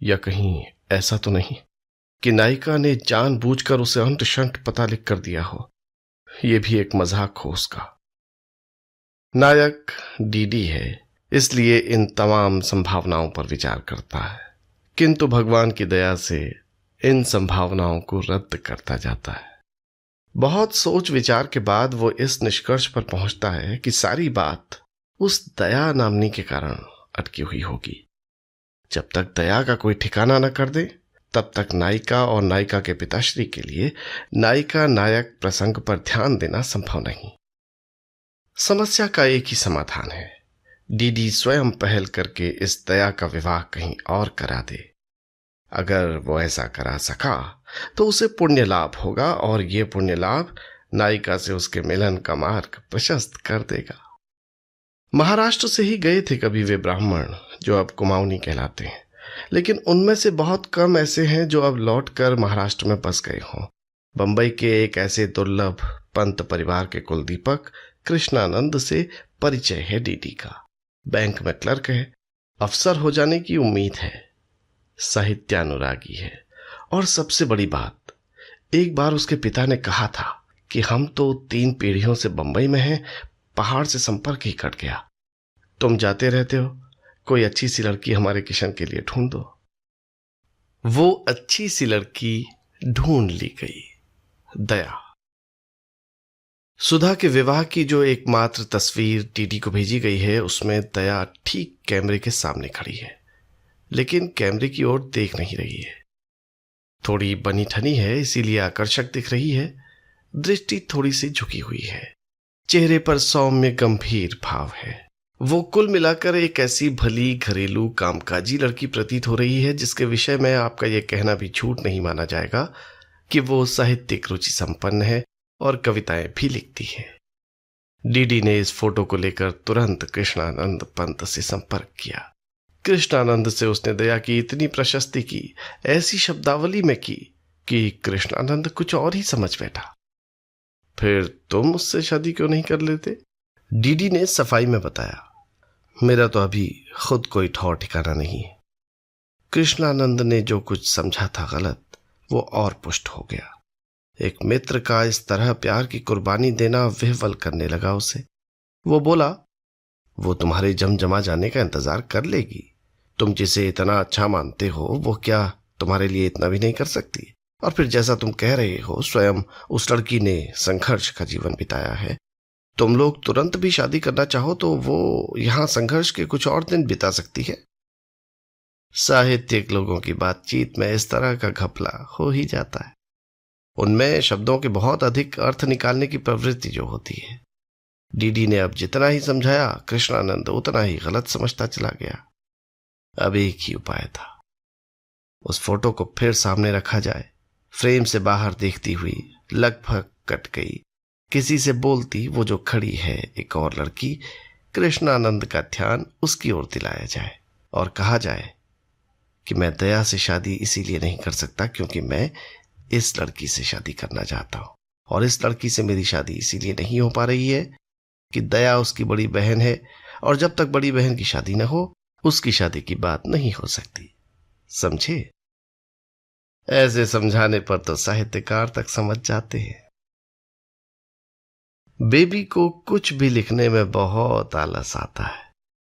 या कहीं ऐसा तो नहीं कि नायिका ने जानबूझकर उसे अंत शंत पता लिख कर दिया हो। यह भी एक मजाक हो उसका। नायक डीडी है, इसलिए इन तमाम संभावनाओं पर विचार करता है, किंतु भगवान की दया से इन संभावनाओं को रद्द करता जाता है। बहुत सोच विचार के बाद वो इस निष्कर्ष पर पहुंचता है कि सारी बात उस दया नामनी के कारण अटकी हुई होगी। जब तक दया का कोई ठिकाना न कर दे, तब तक नायिका और नायिका के पिताश्री के लिए नायिका नायक प्रसंग पर ध्यान देना संभव नहीं। समस्या का एक ही समाधान है, डीडी स्वयं पहल करके इस दया का विवाह कहीं और करा दे। अगर वो ऐसा करा सका तो उसे पुण्य लाभ होगा, और ये पुण्य लाभ नायिका से उसके मिलन का मार्ग प्रशस्त कर देगा। महाराष्ट्र से ही गए थे कभी वे ब्राह्मण जो अब कुमाऊनी कहलाते हैं, लेकिन उनमें से बहुत कम ऐसे हैं जो अब लौटकर महाराष्ट्र में बस गए हों। बंबई के एक ऐसे दुर्लभ पंत परिवार के कुलदीपक कृष्णानंद से परिचय है डीडी का। बैंक में क्लर्क है, अफसर हो जाने की उम्मीद है, साहित्यानुरागी है, और सबसे बड़ी बात, एक बार उसके पिता ने कहा था कि हम तो 3 पीढ़ियों से बंबई में हैं, पहाड़ से संपर्क ही कट गया। तुम जाते रहते हो, कोई अच्छी सी लड़की हमारे किशन के लिए ढूंढ दो। वो अच्छी सी लड़की ढूंढ ली गई, दया। सुधा के विवाह की जो एकमात्र तस्वीर डीडी को भेजी गई है, उसमें दया ठीक कैमरे के सामने खड़ी है, लेकिन कैमरे की ओर देख नहीं रही है। थोड़ी बनी ठनी है, इसीलिए आकर्षक दिख रही है। दृष्टि थोड़ी सी झुकी हुई है, चेहरे पर सौम्य गंभीर भाव है। वो कुल मिलाकर एक ऐसी भली घरेलू कामकाजी लड़की प्रतीत हो रही है जिसके विषय में आपका यह कहना भी झूठ नहीं माना जाएगा कि वो साहित्यिक रुचि संपन्न है और कविताएं भी लिखती है। डीडी ने इस फोटो को लेकर तुरंत कृष्णानंद पंत से संपर्क किया। कृष्णानंद से उसने दया की इतनी प्रशस्ति की, ऐसी शब्दावली में की कि कृष्णानंद कुछ और ही समझ बैठा। फिर तुम उससे शादी क्यों नहीं कर लेते? डीडी ने सफाई में बताया। मेरा तो अभी खुद कोई ठौर ठिकाना नहीं है। कृष्णानंद ने जो कुछ समझा था गलत, वो और पुष्ट हो गया। एक मित्र का इस तरह प्यार की कुर्बानी देना विह्वल करने लगा उसे। वो बोला, वो तुम्हारे जमजमा जाने का इंतजार कर लेगी। तुम जिसे इतना अच्छा मानते हो वो क्या तुम्हारे लिए इतना भी नहीं कर सकती? और फिर जैसा तुम कह रहे हो, स्वयं उस लड़की ने संघर्ष का जीवन बिताया है। तुम लोग तुरंत भी शादी करना चाहो तो वो यहां संघर्ष के कुछ और दिन बिता सकती है। साहित्यिक लोगों की बातचीत में इस तरह का घपला हो ही जाता है। उनमें शब्दों के बहुत अधिक अर्थ निकालने की प्रवृत्ति जो होती है। डीडी ने अब जितना ही समझाया, कृष्णानंद उतना ही गलत समझता चला गया। अब एक ही उपाय था, उस फोटो को फिर सामने रखा जाए। फ्रेम से बाहर देखती हुई लगभग कट गई, किसी से बोलती वो जो खड़ी है एक और लड़की, कृष्णानंद का ध्यान उसकी ओर दिलाया जाए और कहा जाए कि मैं दया से शादी इसीलिए नहीं कर सकता क्योंकि मैं इस लड़की से शादी करना चाहता हूं, और इस लड़की से मेरी शादी इसीलिए नहीं हो पा रही है कि दया उसकी बड़ी बहन है, और जब तक बड़ी बहन की शादी न हो उसकी शादी की बात नहीं हो सकती। समझे? ऐसे समझाने पर तो साहित्यकार तक समझ जाते हैं। बेबी को कुछ भी लिखने में बहुत आलस आता है।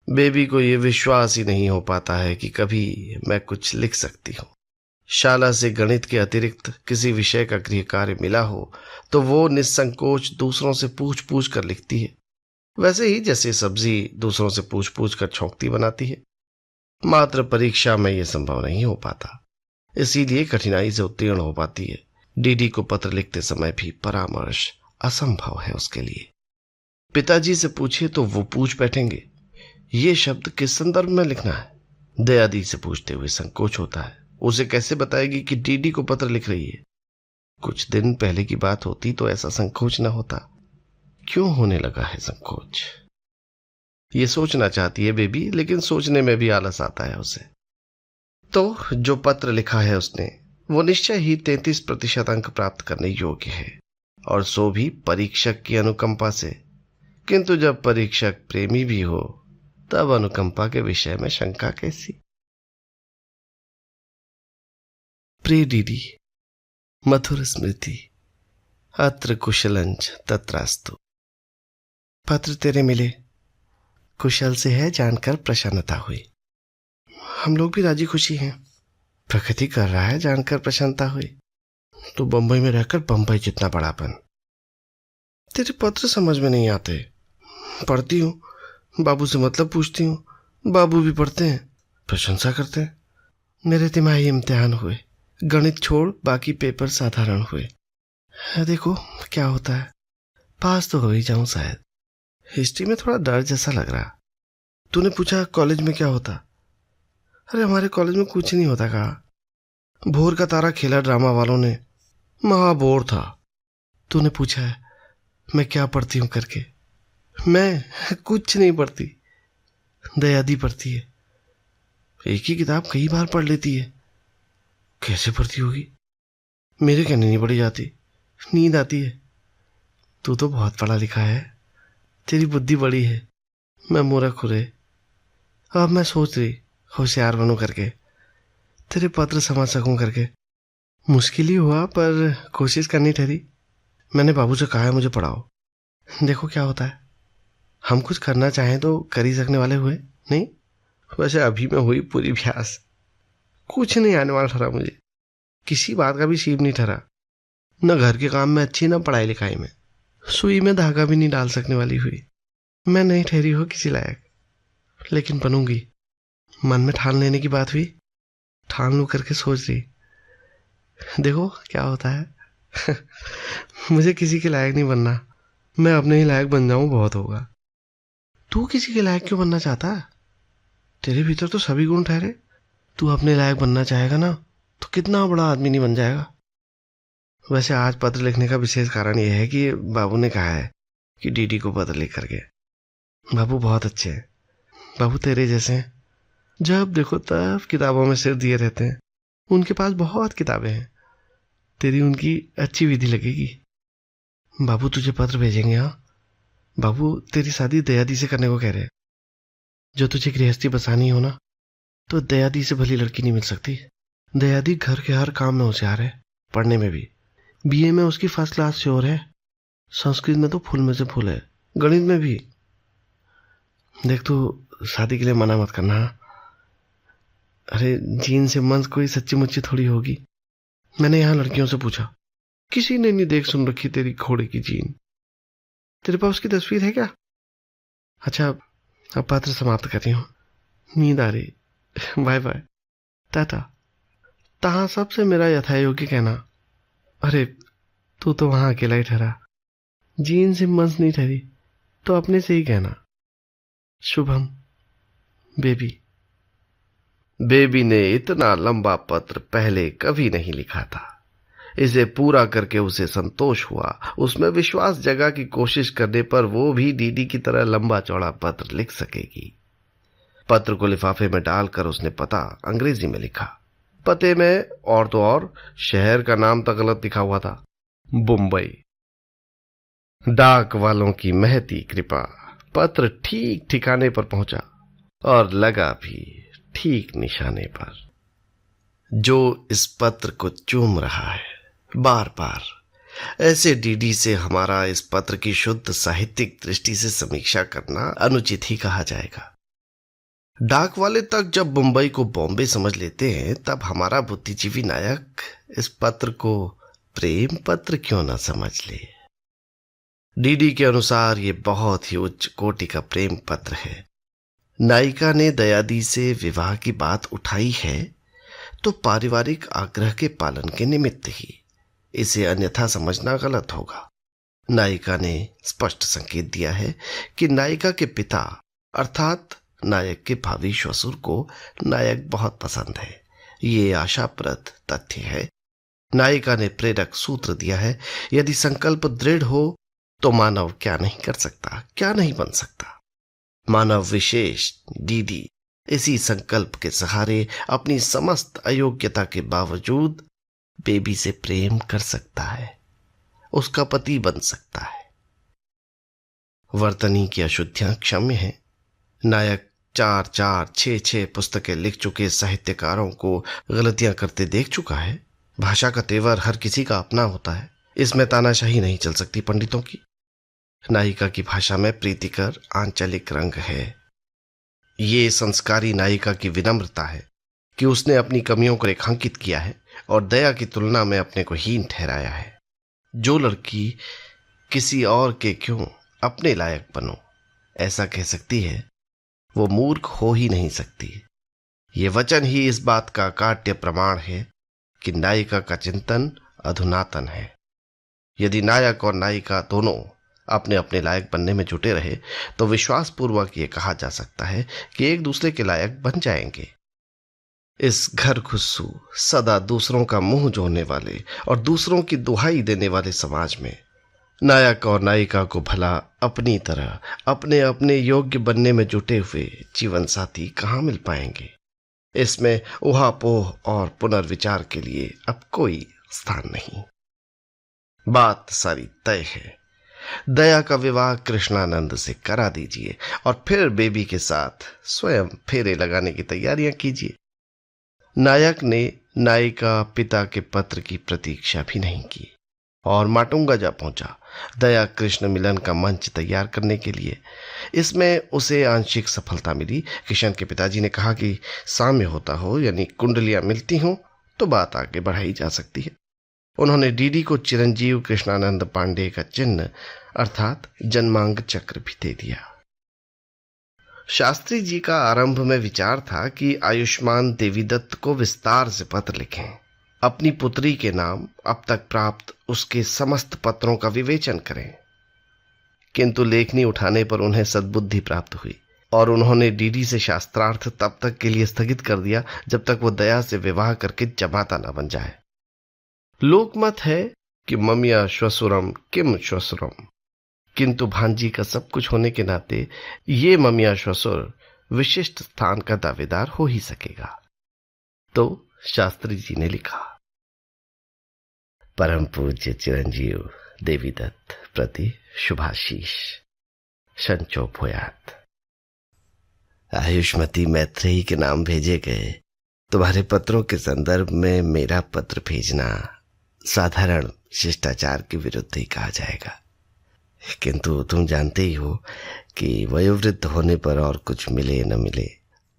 बेबी को यह विश्वास ही नहीं हो पाता है कि कभी मैं कुछ लिख सकती हूं। शाला से गणित के अतिरिक्त किसी विषय का गृह कार्य मिला हो तो वो निसंकोच दूसरों से पूछ पूछ कर लिखती है, वैसे ही जैसे सब्जी दूसरों से पूछ पूछ कर छौंकती बनाती है। मात्र परीक्षा में यह संभव नहीं हो पाता, इसीलिए कठिनाई से उत्तीर्ण हो पाती है। डीडी को पत्र लिखते समय भी परामर्श असंभव है उसके लिए। पिताजी से पूछिए तो वो पूछ बैठेंगे, ये शब्द किस संदर्भ में लिखना है? दयादी से पूछते हुए संकोच होता है। उसे कैसे बताएगी कि डीडी को पत्र लिख रही है? कुछ दिन पहले की बात होती तो ऐसा संकोच न होता। क्यों होने लगा है संकोच? ये सोचना चाहती है बेबी, लेकिन सोचने में भी आलस आता है उसे। तो जो पत्र लिखा है उसने, वो निश्चय ही 33% अंक प्राप्त करने योग्य है, और सो भी परीक्षक की अनुकंपा से। किंतु जब परीक्षक प्रेमी भी हो तब अनुकंपा के विषय में शंका कैसी? प्रिय डीडी, मधुर स्मृति, अत्र कुशलंच तत्रास्तु। पत्र तेरे मिले, कुशल से है जानकर प्रसन्नता हुई। हम लोग भी राजी खुशी हैं। प्रकृति कर रहा है जानकर प्रसन्नता हुई। तो बंबई में रहकर बंबई जितना बड़ापन। तेरे पत्र समझ में नहीं आते। पढ़ती हूँ, बाबू से मतलब पूछती हूँ, बाबू भी पढ़ते हैं, प्रशंसा करते हैं। मेरे तिमाही इम्तिहान हुए, गणित छोड़ बाकी पेपर साधारण हुए। देखो क्या होता है, पास तो हो ही जाऊं शायद। हिस्ट्री में थोड़ा डर जैसा लग रहा। तूने पूछा कॉलेज में क्या होता? अरे हमारे कॉलेज में कुछ नहीं होता। कहा भोर का तारा खेला ड्रामा वालों ने, महा बोर था। तूने पूछा है मैं क्या पढ़ती हूँ करके? मैं कुछ नहीं पढ़ती, दयादी पढ़ती है। एक ही किताब कई बार पढ़ लेती है। कैसे पढ़ती होगी? मेरे कहने नहीं पढ़ी जाती, नींद आती है। तू तो बहुत पढ़ा लिखा है, तेरी बुद्धि बड़ी है, मैं मूर्ख हूँ रे। अब मैं सोच रही होशियार बनूं करके, तेरे पत्र समझ सकूं करके। मुश्किल ही हुआ पर कोशिश करनी ठहरी। मैंने बाबू से कहा है मुझे पढ़ाओ, देखो क्या होता है। हम कुछ करना चाहें तो कर ही सकने वाले हुए नहीं। वैसे अभी मैं हुई पूरी भ्यास, कुछ नहीं आने वाला ठहरा मुझे, किसी बात का भी सीब नहीं ठहरा। न घर के काम में अच्छी, न पढ़ाई लिखाई में। सुई में धागा भी नहीं डाल सकने वाली हुई। मैं नहीं ठहरी हो किसी लायक, लेकिन बनूंगी। मन में ठान लेने की बात हुई, ठान लूं करके सोच रही। देखो क्या होता है। मुझे किसी के लायक नहीं बनना, मैं अपने ही लायक बन जाऊं बहुत होगा। तू किसी के लायक क्यों बनना चाहता? तेरे भीतर तो सभी गुण ठहरे। तू अपने लायक बनना चाहेगा ना तो कितना बड़ा आदमी नहीं बन जाएगा। वैसे आज पत्र लिखने का विशेष कारण यह है कि बाबू ने कहा है कि डीडी को पत्र लिख करके। बाबू बहुत अच्छे हैं, बाबू तेरे जैसे हैं। जब देखो तब किताबों में सिर दिए रहते हैं। उनके पास बहुत किताबें हैं, तेरी उनकी अच्छी विधि लगेगी। बाबू तुझे पत्र भेजेंगे। हाँ बाबू, तेरी शादी दयादी से करने को कह रहे हैं। जो तुझे गृहस्थी बसानी हो ना, तो दयादी से भली लड़की नहीं मिल सकती। दयादी घर के हर काम में होशियार है, पढ़ने में भी। बीए में उसकी फर्स्ट क्लास श्योर है। संस्कृत में तो फूल में से फूल है, गणित में भी। देख तू शादी के लिए मना मत करना। अरे जीन से मंस कोई सच्ची मुच्ची थोड़ी होगी। मैंने यहाँ लड़कियों से पूछा, किसी ने नहीं देख सुन रखी तेरी घोड़े की जीन। तेरे पास उसकी तस्वीर है क्या? अच्छा, अब पत्र समाप्त कर रही हूँ, नींद आ रही। Bye bye, tata. तहाँ सबसे मेरा यथायोग्य कहना। अरे तू तो वहां अकेला ही ठहरा, जीन से मंस नहीं ठहरी तो अपने से ही कहना। शुभम, बेबी। बेबी ने इतना लंबा पत्र पहले कभी नहीं लिखा था। इसे पूरा करके उसे संतोष हुआ। उसमें विश्वास जगा कि कोशिश करने पर वो भी डीडी की तरह लंबा चौड़ा पत्र लिख सकेगी। पत्र को लिफाफे में डालकर उसने पता अंग्रेजी में लिखा। पते में और तो और शहर का नाम तक गलत लिखा हुआ था, मुंबई। डाक वालों की महती कृपा, पत्र ठीक ठिकाने पर पहुंचा और लगा भी ठीक निशाने पर। जो इस पत्र को चूम रहा है बार बार, ऐसे डीडी से हमारा इस पत्र की शुद्ध साहित्यिक दृष्टि से समीक्षा करना अनुचित ही कहा जाएगा। डाक वाले तक जब मुंबई को बॉम्बे समझ लेते हैं, तब हमारा बुद्धिजीवी नायक इस पत्र को प्रेम पत्र क्यों ना समझ ले। डीडी के अनुसार ये बहुत ही उच्च कोटि का प्रेम पत्र है। नायिका ने दयादी से विवाह की बात उठाई है तो पारिवारिक आग्रह के पालन के निमित्त ही। इसे अन्यथा समझना गलत होगा। नायिका ने स्पष्ट संकेत दिया है कि नायिका के पिता अर्थात नायक के भावी ससुर को नायक बहुत पसंद है। ये आशाप्रद तथ्य है। नायिका ने प्रेरक सूत्र दिया है, यदि संकल्प दृढ़ हो तो मानव क्या नहीं कर सकता, क्या नहीं बन सकता। मानव विशेष डीडी इसी संकल्प के सहारे अपनी समस्त अयोग्यता के बावजूद बेबी से प्रेम कर सकता है, उसका पति बन सकता है। वर्तनी की अशुद्धियां क्षम्य है। नायक 4-4, 6-6 पुस्तकें लिख चुके साहित्यकारों को गलतियां करते देख चुका है। भाषा का तेवर हर किसी का अपना होता है, इसमें तानाशाही नहीं चल सकती पंडितों की। नायिका की भाषा में प्रीतिकर आंचलिक रंग है। ये संस्कारी नायिका की विनम्रता है कि उसने अपनी कमियों को रेखांकित किया है और दया की तुलना में अपने को हीन ठहराया है। जो लड़की किसी और के क्यों अपने लायक बनो ऐसा कह सकती है, वो मूर्ख हो ही नहीं सकती। ये वचन ही इस बात का काट्य प्रमाण है कि नायिका का चिंतन अधुनातन है। यदि नायक और नायिका दोनों अपने अपने लायक बनने में जुटे रहे तो विश्वासपूर्वक ये कहा जा सकता है कि एक दूसरे के लायक बन जाएंगे। इस घर घुस्सू सदा दूसरों का मुंह जोड़ने वाले और दूसरों की दुहाई देने वाले समाज में नायक और नायिका को भला अपनी तरह अपने अपने योग्य बनने में जुटे हुए जीवन साथी कहाँ मिल पाएंगे। इसमें ऊहापोह और पुनर्विचार के लिए अब कोई स्थान नहीं। बात सारी तय है। दया का विवाह कृष्णानंद से करा दीजिए और फिर बेबी के साथ स्वयं फेरे लगाने की तैयारियां कीजिए। नायक ने नायिका पिता के पत्र की प्रतीक्षा भी नहीं की और माटुंगा जा पहुंचा दया कृष्ण मिलन का मंच तैयार करने के लिए। इसमें उसे आंशिक सफलता मिली। किशन के पिताजी ने कहा कि साम्य होता हो यानी कुंडलियां मिलती हों तो बात आगे बढ़ाई जा सकती है। उन्होंने डीडी को चिरंजीव कृष्णानंद पांडे का चिन्ह अर्थात जन्मांग चक्र भी दे दिया। शास्त्री जी का आरंभ में विचार था कि आयुष्मान देवीदत्त को विस्तार से पत्र लिखें, अपनी पुत्री के नाम अब तक प्राप्त उसके समस्त पत्रों का विवेचन करें। किंतु लेखनी उठाने पर उन्हें सद्बुद्धि प्राप्त हुई और उन्होंने डीडी से शास्त्रार्थ तब तक के लिए स्थगित कर दिया जब तक वो दया से विवाह करके जमाता न बन जाए। लोकमत है कि ममिया श्वसुरम किम श्वसुरम, किंतु भांजी का सब कुछ होने के नाते ये ममिया श्वसुर विशिष्ट स्थान का दावेदार हो ही सकेगा। तो शास्त्री जी ने लिखा, परम पूज्य चिरंजीव देवीदत्त प्रति शुभाशीष संचोपयात। आयुष्मती मैत्रेयी के नाम भेजे गए तुम्हारे पत्रों के संदर्भ में मेरा पत्र भेजना साधारण शिष्टाचार के विरुद्ध ही कहा जाएगा, किंतु तुम जानते ही हो कि वयोवृद्ध होने पर और कुछ मिले न मिले,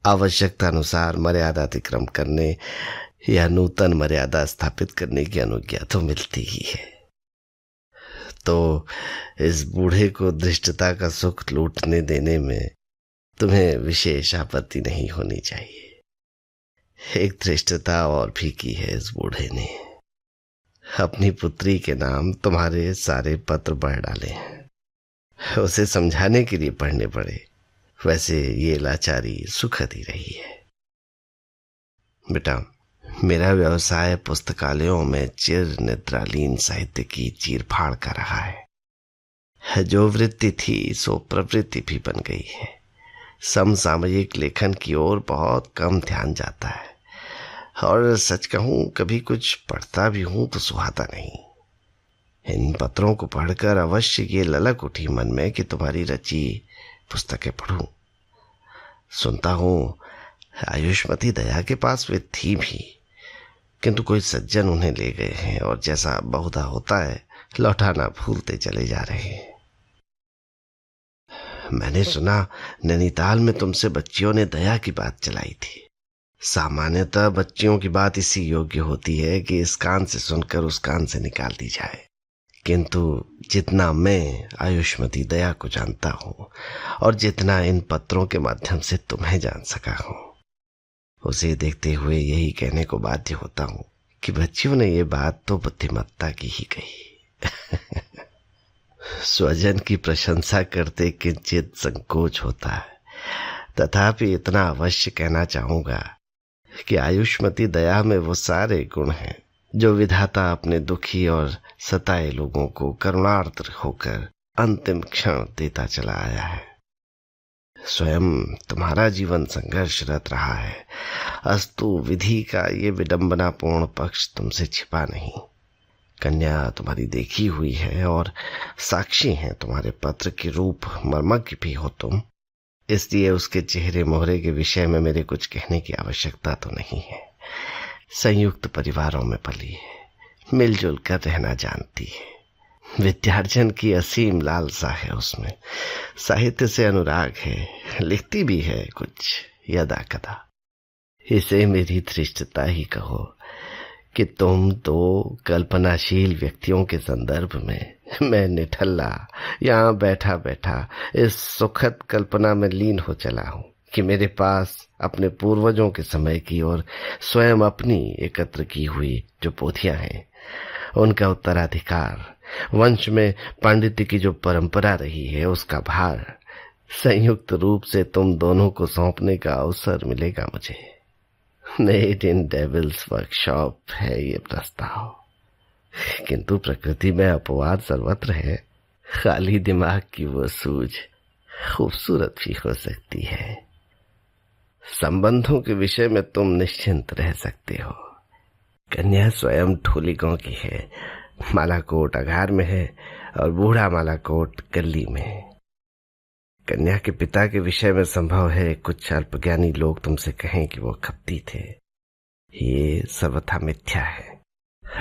आवश्यकता अनुसार मर्यादा अतिक्रम करने या नूतन मर्यादा स्थापित करने की अनुज्ञा तो मिलती ही है। तो इस बूढ़े को धृष्टता का सुख लूटने देने में तुम्हें विशेष आपत्ति नहीं होनी चाहिए। एक धृष्टता और भी की है इस बूढ़े ने, अपनी पुत्री के नाम तुम्हारे सारे पत्र पढ़ डाले हैं। उसे समझाने के लिए पढ़ने पड़े, वैसे ये लाचारी सुखद ही रही है। बेटा, मेरा व्यवसाय पुस्तकालयों में चिर निद्रालीन साहित्य की चीरफाड़ का रहा है। जो वृत्ति थी सो प्रवृत्ति भी बन गई है। समसामयिक लेखन की ओर बहुत कम ध्यान जाता है, और सच कहूं कभी कुछ पढ़ता भी हूं तो सुहाता नहीं। इन पत्रों को पढ़कर अवश्य ये ललक उठी मन में कि तुम्हारी रची पुस्तकें पढ़ूं। सुनता हूं आयुष्मती दया के पास वे थी भी, किंतु कोई सज्जन उन्हें ले गए हैं और जैसा बहुधा होता है लौटाना भूलते चले जा रहे हैं। मैंने सुना नैनीताल में तुमसे बच्चियों ने दया की बात चलाई थी। सामान्यतः बच्चियों की बात इसी योग्य होती है कि इस कान से सुनकर उस कान से निकाल दी जाए, किंतु जितना मैं आयुष्मती दया को जानता हूं और जितना इन पत्रों के माध्यम से तुम्हें जान सका हूं, उसे देखते हुए यही कहने को बाध्य होता हूं कि बच्चियों ने ये बात तो बुद्धिमत्ता की ही कही। स्वजन की प्रशंसा करते किंचित संकोच होता है, तथापि इतना अवश्य कहना चाहूंगा कि आयुष्मती दया में वो सारे गुण हैं जो विधाता अपने दुखी और सताए लोगों को करुणार्द्र होकर अंतिम क्षण देता चला आया है। स्वयं तुम्हारा जीवन संघर्षरत रहा है, अस्तु विधि का ये विडंबनापूर्ण पक्ष तुमसे छिपा नहीं। कन्या तुम्हारी देखी हुई है और साक्षी हैं तुम्हारे पत्र के रूप मर्मज्ञ भी हो तुम, इसलिए उसके चेहरे मोहरे के विषय में मेरे कुछ कहने की आवश्यकता तो नहीं है। संयुक्त परिवारों में पली है, मिलजुल कर रहना जानती है, विद्यार्जन की असीम लालसा है उसमें, साहित्य से अनुराग है, लिखती भी है कुछ यदा कदा। इसे मेरी धृष्टता ही कहो कि तुम तो कल्पनाशील व्यक्तियों के संदर्भ में, मैं निठल्ला यहाँ बैठा बैठा इस सुखद कल्पना में लीन हो चला हूँ कि मेरे पास अपने पूर्वजों के समय की और स्वयं अपनी एकत्र की हुई जो पोथियां हैं उनका उत्तराधिकार, वंश में पांडित्य की जो परंपरा रही है उसका भार संयुक्त रूप से तुम दोनों को सौंपने का अवसर मिलेगा मुझे। मेड इन डेविल्स वर्कशॉप है ये प्रस्ताव, किंतु प्रकृति में अपवाद सर्वत्र है। खाली दिमाग की वो सूझ खूबसूरत भी हो सकती है। संबंधों के विषय में तुम निश्चिंत रह सकते हो। कन्या स्वयं ठोली गांव की है, मालाकोट अघार में है और बूढ़ा मालाकोट गली में है। कन्या के पिता के विषय में संभव है कुछ अल्पज्ञानी लोग तुमसे कहें कि वो खपती थे, ये सर्वथा मिथ्या है।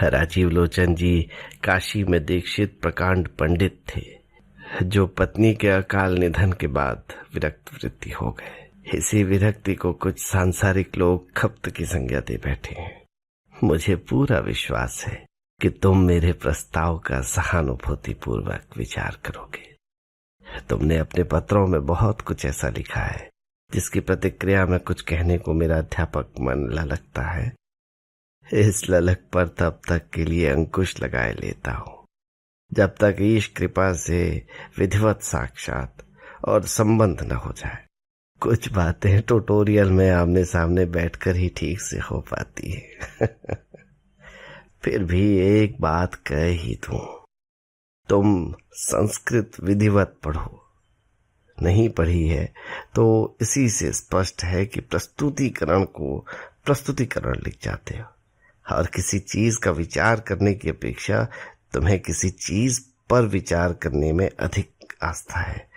राजीव लोचन जी काशी में दीक्षित प्रकांड पंडित थे, जो पत्नी के अकाल निधन के बाद विरक्त वृत्ति हो गए। इसी विरक्ति को कुछ सांसारिक लोग खप्त की संज्ञा दे बैठे हैं। मुझे पूरा विश्वास है कि तुम मेरे प्रस्ताव का सहानुभूति पूर्वक विचार करोगे। तुमने अपने पत्रों में बहुत कुछ ऐसा लिखा है जिसकी प्रतिक्रिया में कुछ कहने को मेरा अध्यापक मन ललकता है। इस ललक पर तब तक के लिए अंकुश लगाए लेता हूँ जब तक ईश कृपा से विधिवत साक्षात और संबंध न हो जाए। कुछ बातें ट्यूटोरियल में आमने सामने बैठकर ही ठीक से हो पाती है। फिर भी एक बात कह ही दूं, तुम संस्कृत विधिवत पढ़ो, नहीं पढ़ी है तो इसी से स्पष्ट है कि प्रस्तुतिकरण को प्रस्तुतिकरण लिख जाते हो और किसी चीज का विचार करने की अपेक्षा तुम्हें किसी चीज पर विचार करने में अधिक आस्था है।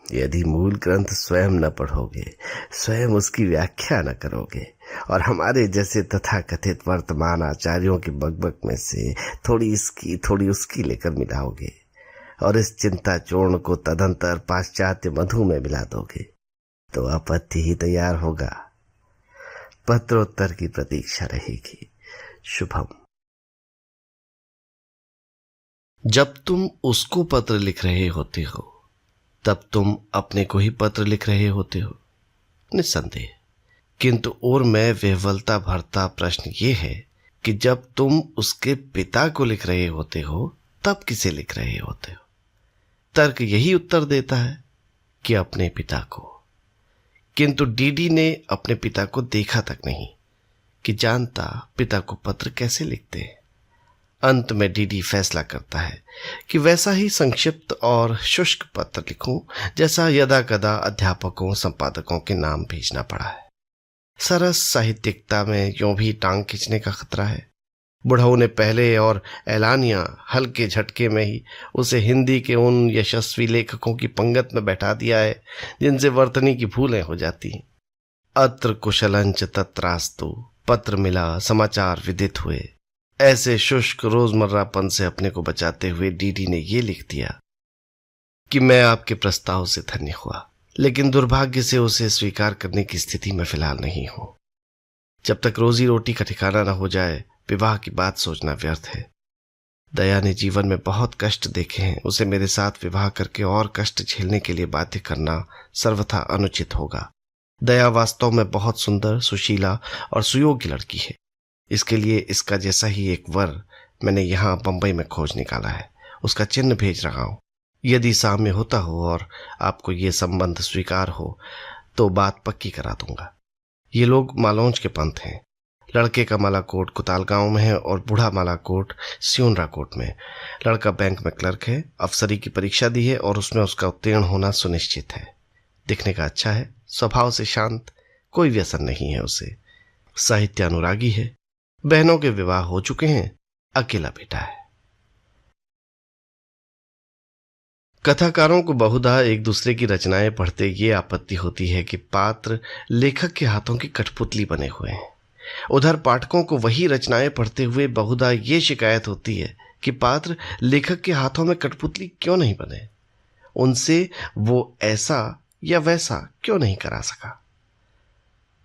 यदि मूल ग्रंथ स्वयं न पढ़ोगे, स्वयं उसकी व्याख्या न करोगे और हमारे जैसे तथाकथित वर्तमान आचार्यों की बकबक में से थोड़ी इसकी थोड़ी उसकी लेकर मिलाओगे और इस चिंता चूर्ण को तदंतर पाश्चात्य मधु में मिला दोगे तो आपत्ति ही तैयार होगा। पत्रोत्तर की प्रतीक्षा रहेगी। शुभम। जब तुम उसको पत्र लिख रहे होते हो तब तुम अपने को ही पत्र लिख रहे होते हो, निस्संदेह। किंतु और मैं विह्वलता भरता प्रश्न ये है कि जब तुम उसके पिता को लिख रहे होते हो तब किसे लिख रहे होते हो? तर्क यही उत्तर देता है कि अपने पिता को। किंतु डीडी ने अपने पिता को देखा तक नहीं कि जानता पिता को पत्र कैसे लिखते हैं। अंत में डीडी फैसला करता है कि वैसा ही संक्षिप्त और शुष्क पत्र लिखूं जैसा यदा कदा अध्यापकों संपादकों के नाम भेजना पड़ा है। सरस साहित्यिकता में यूं भी टांग खींचने का खतरा है। बुढ़ऊ ने पहले और एलानिया हल्के झटके में ही उसे हिंदी के उन यशस्वी लेखकों की पंगत में बैठा दिया है जिनसे वर्तनी की भूलें हो जाती हैं। अत्र कुशलंच तत्रास्तु, पत्र मिला, समाचार विदित हुए। ऐसे शुष्क रोजमर्रापन से अपने को बचाते हुए डीडी ने ये लिख दिया कि मैं आपके प्रस्ताव से धन्य हुआ, लेकिन दुर्भाग्य से उसे स्वीकार करने की स्थिति में फिलहाल नहीं हूं। जब तक रोजी रोटी का ठिकाना न हो जाए विवाह की बात सोचना व्यर्थ है। दया ने जीवन में बहुत कष्ट देखे हैं, उसे मेरे साथ विवाह करके और कष्ट झेलने के लिए बाध्य करना सर्वथा अनुचित होगा। दया वास्तव में बहुत सुंदर, सुशीला और सुयोग्य लड़की है। इसके लिए इसका जैसा ही एक वर मैंने यहाँ बंबई में खोज निकाला है, उसका चिन्ह भेज रहा हूं। यदि साम्य होता हो और आपको ये संबंध स्वीकार हो तो बात पक्की करा दूंगा। ये लोग मालौंज के पंथ हैं। लड़के का मालाकोट कुतालगांव में है और बूढ़ा मालाकोट सियोनराकोट में। लड़का बैंक में क्लर्क है, अफसरी की परीक्षा दी है और उसमें उसका उत्तीर्ण होना सुनिश्चित है। दिखने का अच्छा है, स्वभाव से शांत, कोई व्यसन नहीं है उसे। साहित्य अनुरागी है, बहनों के विवाह हो चुके हैं, अकेला बेटा है। कथाकारों को बहुधा एक दूसरे की रचनाएं पढ़ते ये आपत्ति होती है कि पात्र लेखक के हाथों की कठपुतली बने हुए हैं। उधर पाठकों को वही रचनाएं पढ़ते हुए बहुधा ये शिकायत होती है कि पात्र लेखक के हाथों में कठपुतली क्यों नहीं बने, उनसे वो ऐसा या वैसा क्यों नहीं करा सका।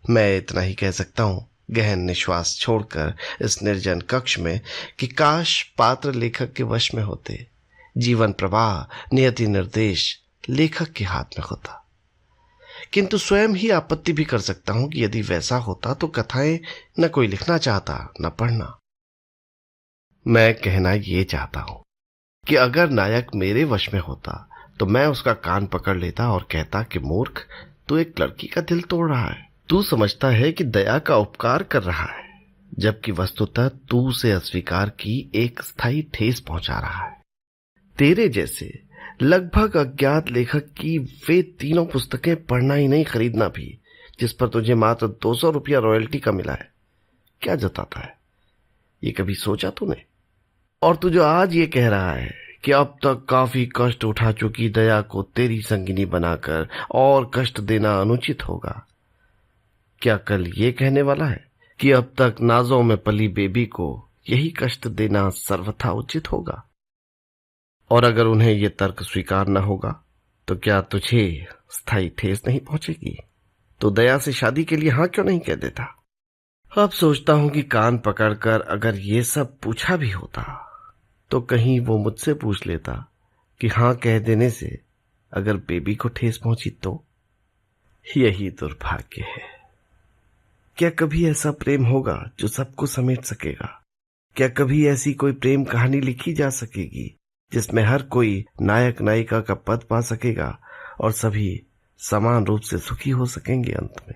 मैं इतना ही कह सकता हूं गहन निश्वास छोड़कर इस निर्जन कक्ष में कि काश पात्र लेखक के वश में होते, जीवन प्रवाह, नियति निर्देश लेखक के हाथ में होता। किंतु स्वयं ही आपत्ति भी कर सकता हूं कि यदि वैसा होता तो कथाएं न कोई लिखना चाहता न पढ़ना। मैं कहना ये चाहता हूं कि अगर नायक मेरे वश में होता तो मैं उसका कान पकड़ लेता और कहता कि मूर्ख, तू एक लड़की का दिल तोड़ रहा है। तू समझता है कि दया का उपकार कर रहा है, जबकि वस्तुतः तू उसे अस्वीकार की एक स्थायी ठेस पहुंचा रहा है। तेरे जैसे लगभग अज्ञात लेखक की वे तीनों पुस्तकें पढ़ना ही नहीं, खरीदना भी, जिस पर तुझे मात्र 200 रुपया रॉयल्टी का मिला है, क्या जताता है? ये कभी सोचा तूने? और तू जो आज ये कह रहा है कि अब तक काफी कष्ट उठा चुकी दया को तेरी संगिनी बनाकर और कष्ट देना अनुचित होगा, क्या कल ये कहने वाला है कि अब तक नाजों में पली बेबी को यही कष्ट देना सर्वथा उचित होगा? और अगर उन्हें यह तर्क स्वीकार न होगा तो क्या तुझे स्थायी ठेस नहीं पहुंचेगी? तो दया से शादी के लिए हाँ क्यों नहीं कह देता? अब सोचता हूं कि कान पकड़कर अगर ये सब पूछा भी होता तो कहीं वो मुझसे पूछ लेता कि हाँ कह देने से अगर बेबी को ठेस पहुंची तो। यही दुर्भाग्य है। क्या कभी ऐसा प्रेम होगा जो सबको समेट सकेगा? क्या कभी ऐसी कोई प्रेम कहानी लिखी जा सकेगी जिसमें हर कोई नायक नायिका का पद पा सकेगा और सभी समान रूप से सुखी हो सकेंगे? अंत में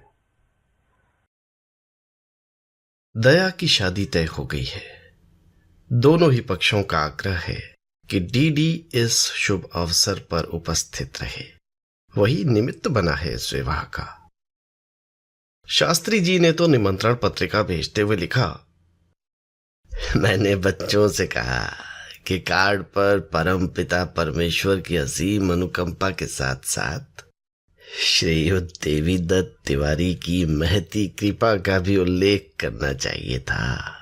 दया की शादी तय हो गई है। दोनों ही पक्षों का आग्रह है कि डीडी इस शुभ अवसर पर उपस्थित रहे। वही निमित्त बना है इस विवाह का। शास्त्री जी ने तो निमंत्रण पत्रिका भेजते हुए लिखा, मैंने बच्चों से कहा कि कार्ड पर परम पिता परमेश्वर की असीम अनुकंपा के साथ साथ श्रीयुत देवी दत्त तिवारी की महती कृपा का भी उल्लेख करना चाहिए था।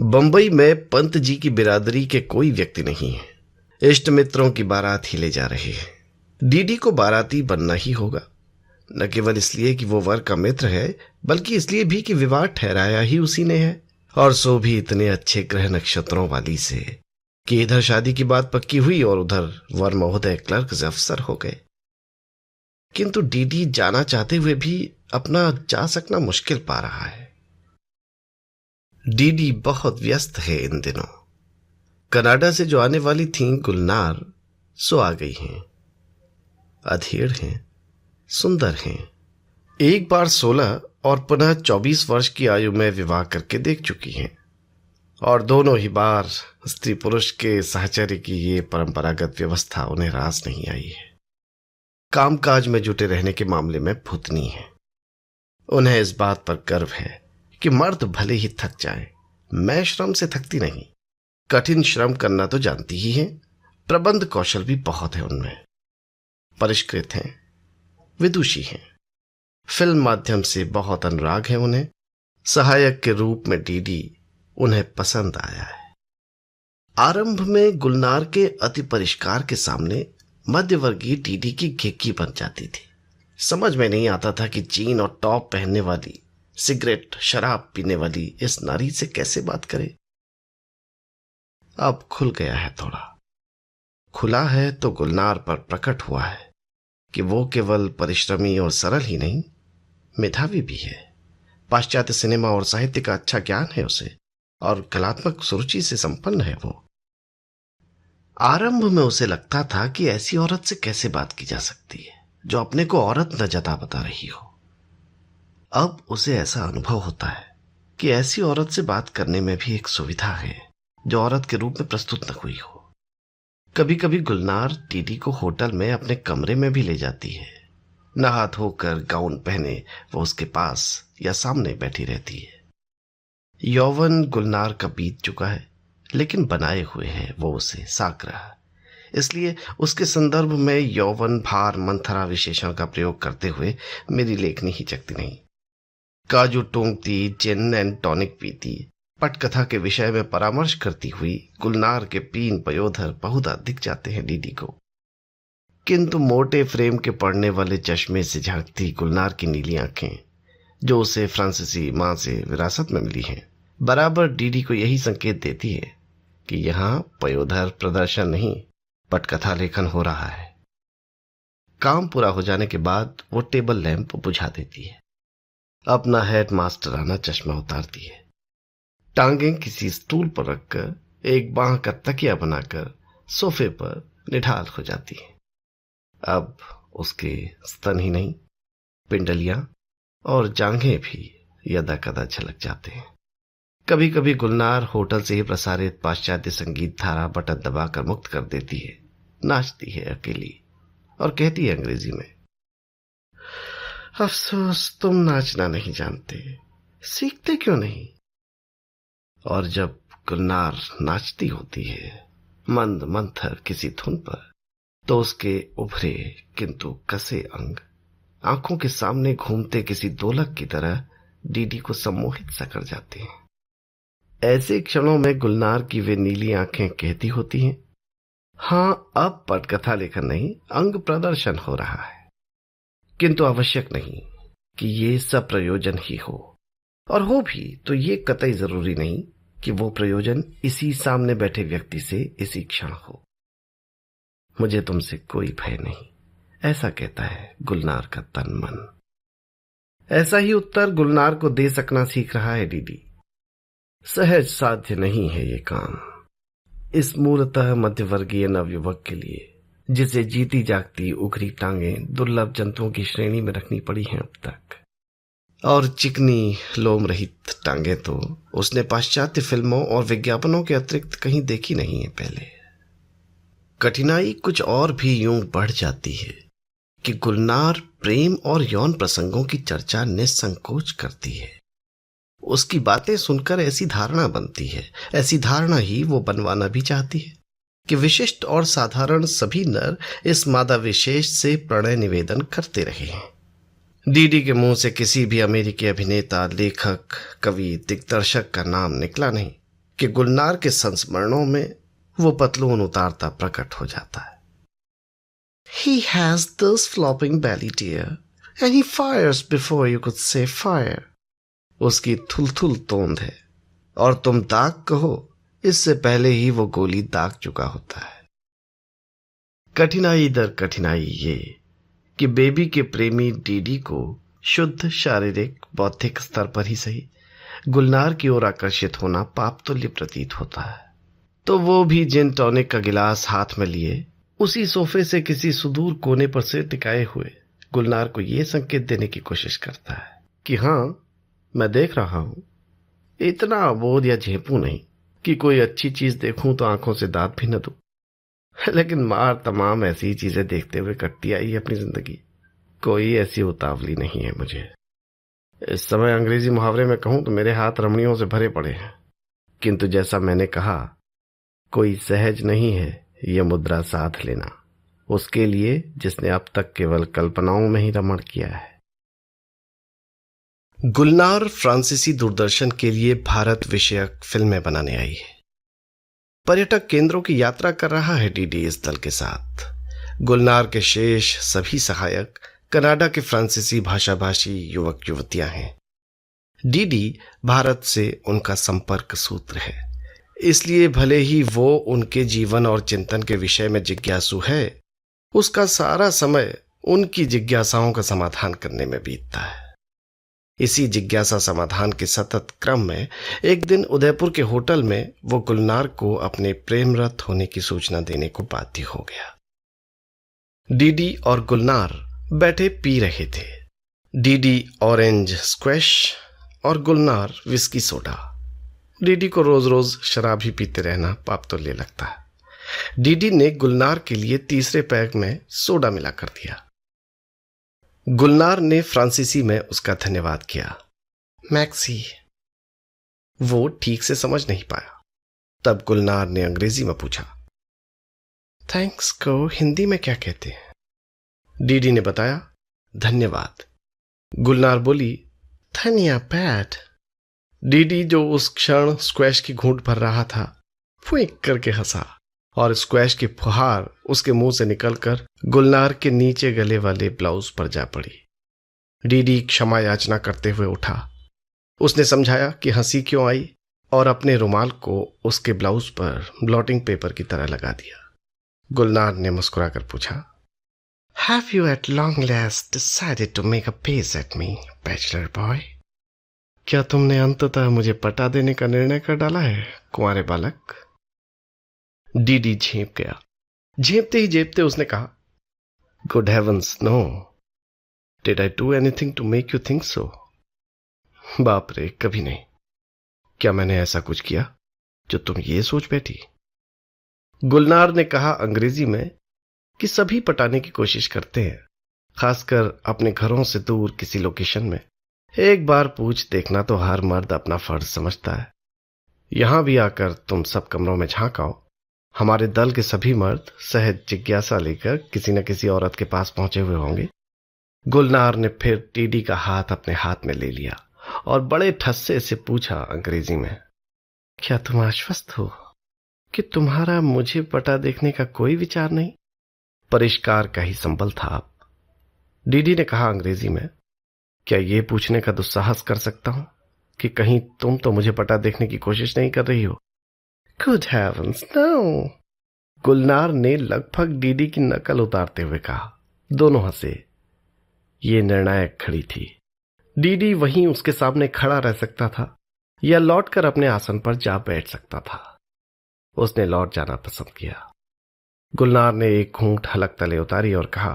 बंबई में पंत जी की बिरादरी के कोई व्यक्ति नहीं है। इष्ट मित्रों की बारात ही ले जा रहे हैं। डीडी को बाराती बनना ही होगा, न केवल इसलिए कि वो वर का मित्र है, बल्कि इसलिए भी कि विवाह ठहराया ही उसी ने है, और सो भी इतने अच्छे ग्रह नक्षत्रों वाली से कि इधर शादी की बात पक्की हुई और उधर वर महोदय क्लर्क अफसर हो गए। किंतु डीडी जाना चाहते हुए भी अपना जा सकना मुश्किल पा रहा है। डीडी बहुत व्यस्त है इन दिनों। कनाडा से जो आने वाली थी गुलनार, सो आ गई हैं। अधेड़ हैं, सुंदर हैं। एक बार 16 और पुनः 24 वर्ष की आयु में विवाह करके देख चुकी हैं, और दोनों ही बार स्त्री पुरुष के साहचर्य की ये परंपरागत व्यवस्था उन्हें रास नहीं आई है। कामकाज में जुटे रहने के मामले में भुतनी है। उन्हें इस बात पर गर्व है कि मर्द भले ही थक जाए, मैं श्रम से थकती नहीं। कठिन श्रम करना तो जानती ही है, प्रबंध कौशल भी बहुत है उनमें। परिष्कृत हैं, विदुषी हैं, फिल्म माध्यम से बहुत अनुराग है उन्हें। सहायक के रूप में डीडी उन्हें पसंद आया है। आरंभ में गुलनार के अति परिष्कार के सामने मध्यवर्गीय डीडी की घिक्की बन जाती थी। समझ में नहीं आता था कि जीन और टॉप पहनने वाली, सिगरेट शराब पीने वाली इस नारी से कैसे बात करे। अब खुल गया है, थोड़ा खुला है तो गुलनार पर प्रकट हुआ है कि वो केवल परिश्रमी और सरल ही नहीं, मेधावी भी है। पाश्चात्य सिनेमा और साहित्य का अच्छा ज्ञान है उसे, और कलात्मक सुरुचि से संपन्न है वो। आरंभ में उसे लगता था कि ऐसी औरत से कैसे बात की जा सकती है जो अपने को औरत न जता बता रही हो। अब उसे ऐसा अनुभव होता है कि ऐसी औरत से बात करने में भी एक सुविधा है जो औरत के रूप में प्रस्तुत न हुई हो। कभी कभी गुलनार डीडी को होटल में अपने कमरे में भी ले जाती है। नहा धोकर गाउन पहने वो उसके पास या सामने बैठी रहती है। यौवन गुलनार का बीत चुका है, लेकिन बनाए हुए है वो उसे साग्रह। इसलिए उसके संदर्भ में यौवन भार मंथरा विशेषण का प्रयोग करते हुए मेरी लेखनी हिचकती नहीं। काजू टूंगती, जिन एंड टॉनिक पीती, पटकथा के विषय में परामर्श करती हुई गुलनार के पीन पयोधर बहुधा दिख जाते हैं डीडी को। किंतु मोटे फ्रेम के पड़ने वाले चश्मे से झांकती गुलनार की नीली आंखें, जो उसे फ्रांसीसी मां से विरासत में मिली हैं, बराबर डीडी को यही संकेत देती है कि यहां पयोधर प्रदर्शन नहीं, पटकथा लेखन हो रहा है। काम पूरा हो जाने के बाद वो टेबल लैंप बुझा देती है, अपना हेड मास्टराना चश्मा उतारती है, टांगें किसी स्टूल पर रखकर एक बांह का तकिया बनाकर सोफे पर निढाल हो जाती है। अब उसके स्तन ही नहीं, पिंडलियां और जांघें भी यदा कदा झलक जाते हैं। कभी कभी गुलनार होटल से ही प्रसारित पाश्चात्य संगीत धारा बटन दबाकर मुक्त कर देती है, नाचती है अकेली और कहती है अंग्रेजी में, अफसोस तुम नाचना नहीं जानते, सीखते क्यों नहीं। और जब गुलनार नाचती होती है मंद मंथर किसी धुन पर, तो उसके उभरे किंतु कसे अंग आंखों के सामने घूमते किसी दोलक की तरह डीडी को सम्मोहित सा कर जाते हैं। ऐसे क्षणों में गुलनार की वे नीली आंखें कहती होती हैं, हां अब पटकथा लेखन नहीं, अंग प्रदर्शन हो रहा है। किंतु आवश्यक नहीं कि ये सब प्रयोजन ही हो, और हो भी तो ये कतई जरूरी नहीं कि वो प्रयोजन इसी सामने बैठे व्यक्ति से इसी क्षण हो। मुझे तुमसे कोई भय नहीं, ऐसा कहता है गुलनार का तन मन। ऐसा ही उत्तर गुलनार को दे सकना सीख रहा है डीडी। सहज साध्य नहीं है ये काम इस मूलतः मध्यवर्गीय नवयुवक के लिए, जिसे जीती जागती उघरी टांगें दुर्लभ जंतुओं की श्रेणी में रखनी पड़ी हैं अब तक। और चिकनी लोम रहित टांगें तो उसने पाश्चात्य फिल्मों और विज्ञापनों के अतिरिक्त कहीं देखी नहीं है पहले। कठिनाई कुछ और भी यूं बढ़ जाती है कि गुलनार प्रेम और यौन प्रसंगों की चर्चा निसंकोच करती है। उसकी बातें सुनकर ऐसी धारणा बनती है, ऐसी धारणा ही वो बनवाना भी चाहती है कि विशिष्ट और साधारण सभी नर इस मादा विशेष से प्रणय निवेदन करते रहे हैं। डीडी के मुंह से किसी भी अमेरिकी अभिनेता, लेखक, कवि, दिग्दर्शक का नाम निकला नहीं कि गुलनार के संस्मरणों में वो पतलून उतारता प्रकट हो जाता है। He has this flopping belly, dear, and he fires before you could say fire. उसकी थुलथुल तोंद है और तुम दाग कहो इससे पहले ही वो गोली दाग चुका होता है। कठिनाई दर कठिनाई ये कि बेबी के प्रेमी डीडी को शुद्ध शारीरिक बौद्धिक स्तर पर ही सही गुलनार की ओर आकर्षित होना पाप तुल्य प्रतीत होता है। तो वो भी जिन टॉनिक का गिलास हाथ में लिए उसी सोफे से किसी सुदूर कोने पर से टिकाए हुए गुलनार को यह संकेत देने की कोशिश करता है कि हाँ, मैं देख रहा हूं, इतना अबोध या झेपू नहीं कि कोई अच्छी चीज देखूं तो आंखों से दांत भी न दूं, लेकिन मार तमाम ऐसी चीजें देखते हुए कटती आई अपनी जिंदगी। कोई ऐसी उतावली नहीं है मुझे। इस समय अंग्रेजी मुहावरे में कहूं तो मेरे हाथ रमणियों से भरे पड़े हैं, किंतु जैसा मैंने कहा, कोई सहज नहीं है यह मुद्रा साध लेना उसके लिए जिसने अब तक केवल कल्पनाओं में ही रमण किया है। गुलनार फ्रांसीसी दूरदर्शन के लिए भारत विषयक फिल्में बनाने आई है। पर्यटक केंद्रों की यात्रा कर रहा है डीडी इस दल के साथ। गुलनार के शेष सभी सहायक कनाडा के फ्रांसीसी भाषाभाषी युवक युवतियां हैं। डीडी भारत से उनका संपर्क सूत्र है, इसलिए भले ही वो उनके जीवन और चिंतन के विषय में जिज्ञासु है, उसका सारा समय उनकी जिज्ञासाओं का समाधान करने में बीतता है। इसी जिज्ञासा समाधान के सतत क्रम में एक दिन उदयपुर के होटल में वो गुलनार को अपने प्रेमरत होने की सूचना देने को बाध्य हो गया। डीडी और गुलनार बैठे पी रहे थे। डीडी ऑरेंज स्क्वैश और गुलनार विस्की सोडा। डीडी को रोज रोज शराब ही पीते रहना पाप तुल्य लगता है। डीडी ने गुलनार के लिए तीसरे पैक में सोडा मिला कर दिया। गुलनार ने फ्रांसीसी में उसका धन्यवाद किया। मैक्सी। वो ठीक से समझ नहीं पाया। तब गुलनार ने अंग्रेजी में पूछा, थैंक्स को हिंदी में क्या कहते हैं? डीडी ने बताया, धन्यवाद। गुलनार बोली, धन्यवाद। डीडी जो उस क्षण स्क्वैश की घूंट भर रहा था, फुइक करके हंसा और स्क्वैश की फुहार उसके मुंह से निकलकर गुलनार के नीचे गले वाले ब्लाउज पर जा पड़ी। डीडी क्षमा याचना करते हुए उठा। उसने समझाया कि हंसी क्यों आई और अपने रुमाल को उसके ब्लाउज पर ब्लॉटिंग पेपर की तरह लगा दिया। गुलनार ने मुस्कुराकर पूछा, Have you at long last decided to make a pace at me, bachelor boy? क्या तुमने अंततः मुझे पटा देने का निर्णय कर डाला है, कुंवारे बालक? डीडी झेप गया। झेपते ही झेपते उसने कहा, good heavens no, did I do anything to make you think so? बाप रे, कभी नहीं। क्या मैंने ऐसा कुछ किया जो तुम ये सोच बैठी? गुलनार ने कहा अंग्रेजी में कि सभी पटाने की कोशिश करते हैं, खासकर अपने घरों से दूर किसी लोकेशन में। एक बार पूछ देखना तो हर मर्द अपना फर्ज समझता है। यहां भी आकर तुम सब कमरों में झांक आओ। हमारे दल के सभी मर्द सहज जिज्ञासा लेकर किसी न किसी औरत के पास पहुंचे हुए होंगे। गुलनार ने फिर डीडी का हाथ अपने हाथ में ले लिया और बड़े ठस्से से पूछा अंग्रेजी में, क्या तुम आश्वस्त हो कि तुम्हारा मुझे पटा देखने का कोई विचार नहीं? परिष्कार का ही संबल था आप। डीडी ने कहा अंग्रेजी में, क्या ये पूछने का दुस्साहस कर सकता हूं कि कहीं तुम तो मुझे पटा देखने की कोशिश नहीं कर रही हो? Good heavens no. गुलनार ने लगभग डीडी की नकल उतारते हुए कहा। दोनों हंसे। ये निर्णायक खड़ी थी। डीडी वहीं उसके सामने खड़ा रह सकता था या लौटकर अपने आसन पर जा बैठ सकता था। उसने लौट जाना पसंद किया। गुलनार ने एक घूंट हलक तले उतारी और कहा,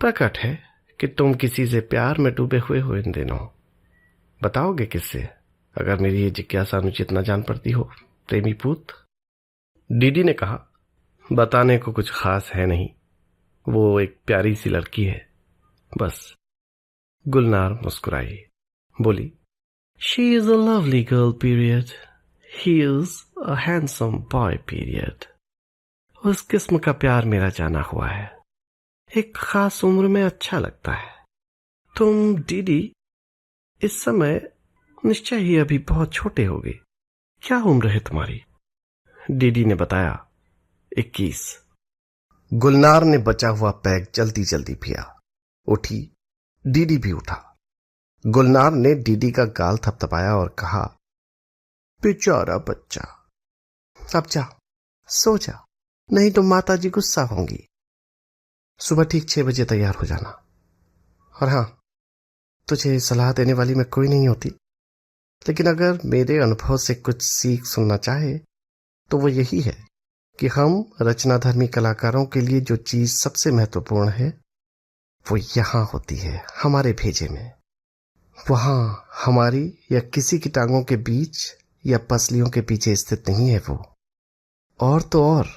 प्रकट है कि तुम किसी से प्यार में डूबे हुए हो इन दिनों। बताओगे किससे, अगर मेरी ये जिज्ञासा अनुचित न जान पड़ती हो, प्रेमी पूत? डीडी ने कहा, बताने को कुछ खास है नहीं, वो एक प्यारी सी लड़की है बस। गुलनार मुस्कुराई, बोली, she is a lovely girl period, he is a handsome boy period. उस किस्म का प्यार मेरा जाना हुआ है, एक खास उम्र में अच्छा लगता है। तुम डीडी इस समय निश्चय ही अभी बहुत छोटे होगे। क्या उम्र है तुम्हारी? डीडी ने बताया, 21। गुलनार ने बचा हुआ पैक जल्दी जल्दी पिया, उठी। डीडी भी उठा। गुलनार ने डीडी का गाल थपथपाया और कहा, बेचारा बच्चा, अब जा, सो जा, नहीं तो माताजी गुस्सा होंगी। सुबह ठीक 6 बजे तैयार हो जाना। और हां, तुझे सलाह देने वाली मैं कोई नहीं होती, लेकिन अगर मेरे अनुभव से कुछ सीख सुनना चाहे तो वो यही है कि हम रचनाधर्मी कलाकारों के लिए जो चीज सबसे महत्वपूर्ण है वो यहां होती है, हमारे भेजे में। वहां हमारी या किसी की टांगों के बीच या पसलियों के पीछे स्थित नहीं है वो। और तो और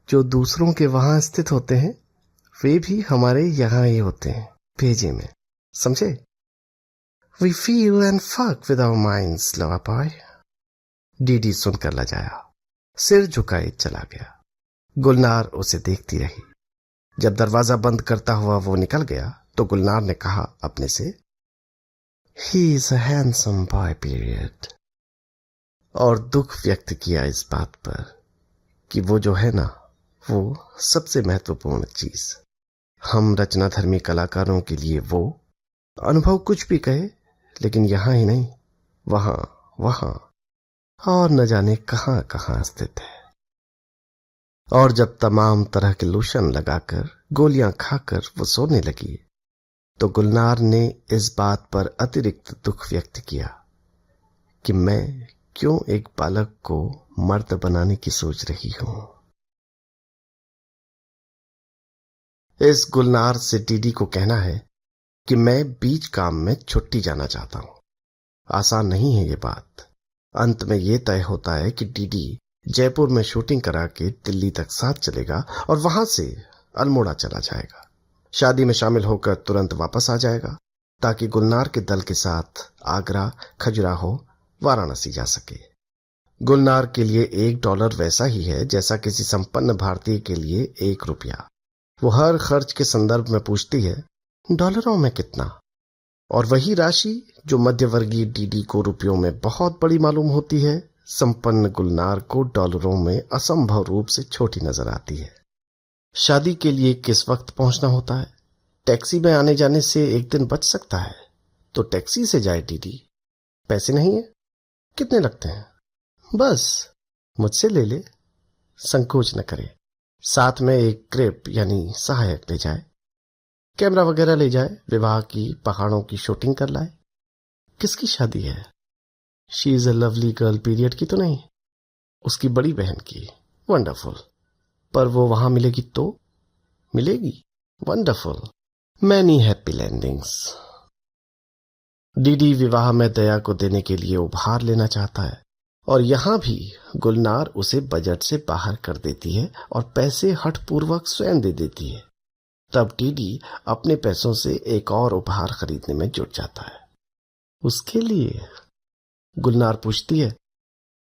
जो दूसरों के वहां स्थित होते हैं वे भी हमारे यहां ही होते हैं, भेजे में, समझे? We feel and fuck with our minds, love boy. डीडी सुनकर लजाया, सिर झुकाए चला गया। गुलनार उसे देखती रही। जब दरवाजा बंद करता हुआ वो निकल गया तो गुलनार ने कहा अपने से, he is a handsome boy period, और दुख व्यक्त किया इस बात पर कि वो जो है ना, वो सबसे महत्वपूर्ण चीज। हम रचनाधर्मी कलाकारों के लिए वो अनुभव कुछ भी कहे, लेकिन यहां ही नहीं, वहां वहां और न जाने कहां कहां स्थित है। और जब तमाम तरह के लोशन लगाकर, गोलियां खाकर वो सोने लगी तो गुलनार ने इस बात पर अतिरिक्त दुख व्यक्त किया कि मैं क्यों एक बालक को मर्द बनाने की सोच रही हूं। इस गुलनार से डीडी को कहना है कि मैं बीच काम में छुट्टी जाना चाहता हूं। आसान नहीं है ये बात। अंत में यह तय होता है कि डीडी जयपुर में शूटिंग करा के दिल्ली तक साथ चलेगा और वहां से अल्मोड़ा चला जाएगा। शादी में शामिल होकर तुरंत वापस आ जाएगा ताकि गुलनार के दल के साथ आगरा, खजुराहो, वाराणसी जा सके। गुलनार के लिए $1 वैसा ही है जैसा किसी संपन्न भारतीय के लिए ₹1। वो हर खर्च के संदर्भ में पूछती है, डॉलरों में कितना? और वही राशि जो मध्यवर्गीय डीडी को रुपयों में बहुत बड़ी मालूम होती है, संपन्न गुलनार को डॉलरों में असंभव रूप से छोटी नजर आती है। शादी के लिए किस वक्त पहुंचना होता है? टैक्सी में आने जाने से एक दिन बच सकता है तो टैक्सी से जाए डीडी। पैसे नहीं है? कितने लगते हैं? बस मुझसे ले ले, संकोच न करे। साथ में एक क्रिप यानी सहायक ले जाए, कैमरा वगैरह ले जाए, विवाह की पहाड़ों की शूटिंग कर लाए। किसकी शादी है? She is a lovely girl period की तो नहीं, उसकी बड़ी बहन की। वंडरफुल। पर वो वहां मिलेगी तो? मिलेगी। Wonderful. Many happy landings. DD विवाह में दया को देने के लिए उपहार लेना चाहता है और यहां भी गुलनार उसे बजट से बाहर कर देती है और पैसे हठपूर्वक स्वयं दे देती है। तब डीडी अपने पैसों से एक और उपहार खरीदने में जुट जाता है। उसके लिए? गुलनार पूछती है।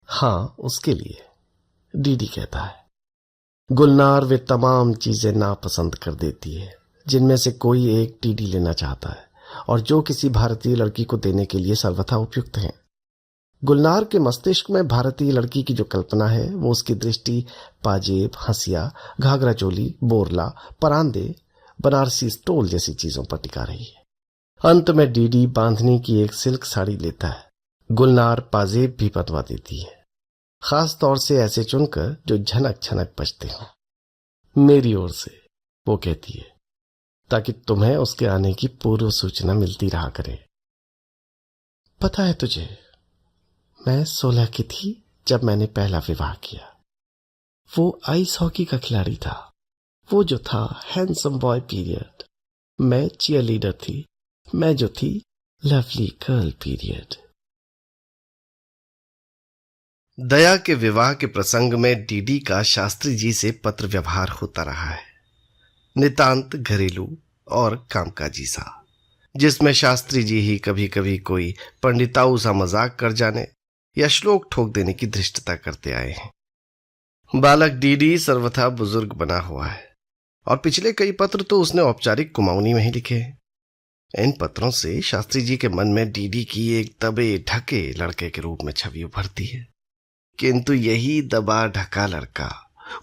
हां, उसके लिए, डीडी कहता है। गुलनार वे तमाम चीजें नापसंद कर देती है जिनमें से कोई एक डीडी लेना चाहता है और जो किसी भारतीय लड़की को देने के लिए सर्वथा उपयुक्त है। गुलनार के मस्तिष्क में भारतीय लड़की की जो कल्पना है वो उसकी दृष्टि पाजेब, हंसिया, घाघरा चोली, बोरला, परांदे, बनारसी स्टोल जैसी चीजों पर टिका रही है। अंत में डीडी बांधनी की एक सिल्क साड़ी लेता है। गुलनार पाजेब भी बनवा देती है, खास तौर से ऐसे चुनकर जो झनक झनक बजते हों। मेरी ओर से, वो कहती है, ताकि तुम्हें उसके आने की पूर्व सूचना मिलती रहा करे। पता है तुझे, मैं 16 की थी जब मैंने पहला विवाह किया। वो आइस हॉकी का खिलाड़ी था, वो जो था हैंडसम बॉय पीरियड। मैं चीयर लीडर थी, मैं जो थी लवली गर्ल पीरियड। दया के विवाह के प्रसंग में डीडी का शास्त्री जी से पत्र व्यवहार होता रहा है, नितांत घरेलू और कामकाजी सा, जिसमें शास्त्री जी ही कभी कभी कोई पंडिताऊ सा मजाक कर जाने या श्लोक ठोक देने की धृष्टता करते आए हैं। बालक डीडी सर्वथा बुजुर्ग बना हुआ है और पिछले कई पत्र तो उसने औपचारिक कुमाऊनी में ही लिखे हैं। इन पत्रों से शास्त्री जी के मन में डीडी की एक दबे ढके लड़के के रूप में छवि उभरती है, किंतु यही दबा ढका लड़का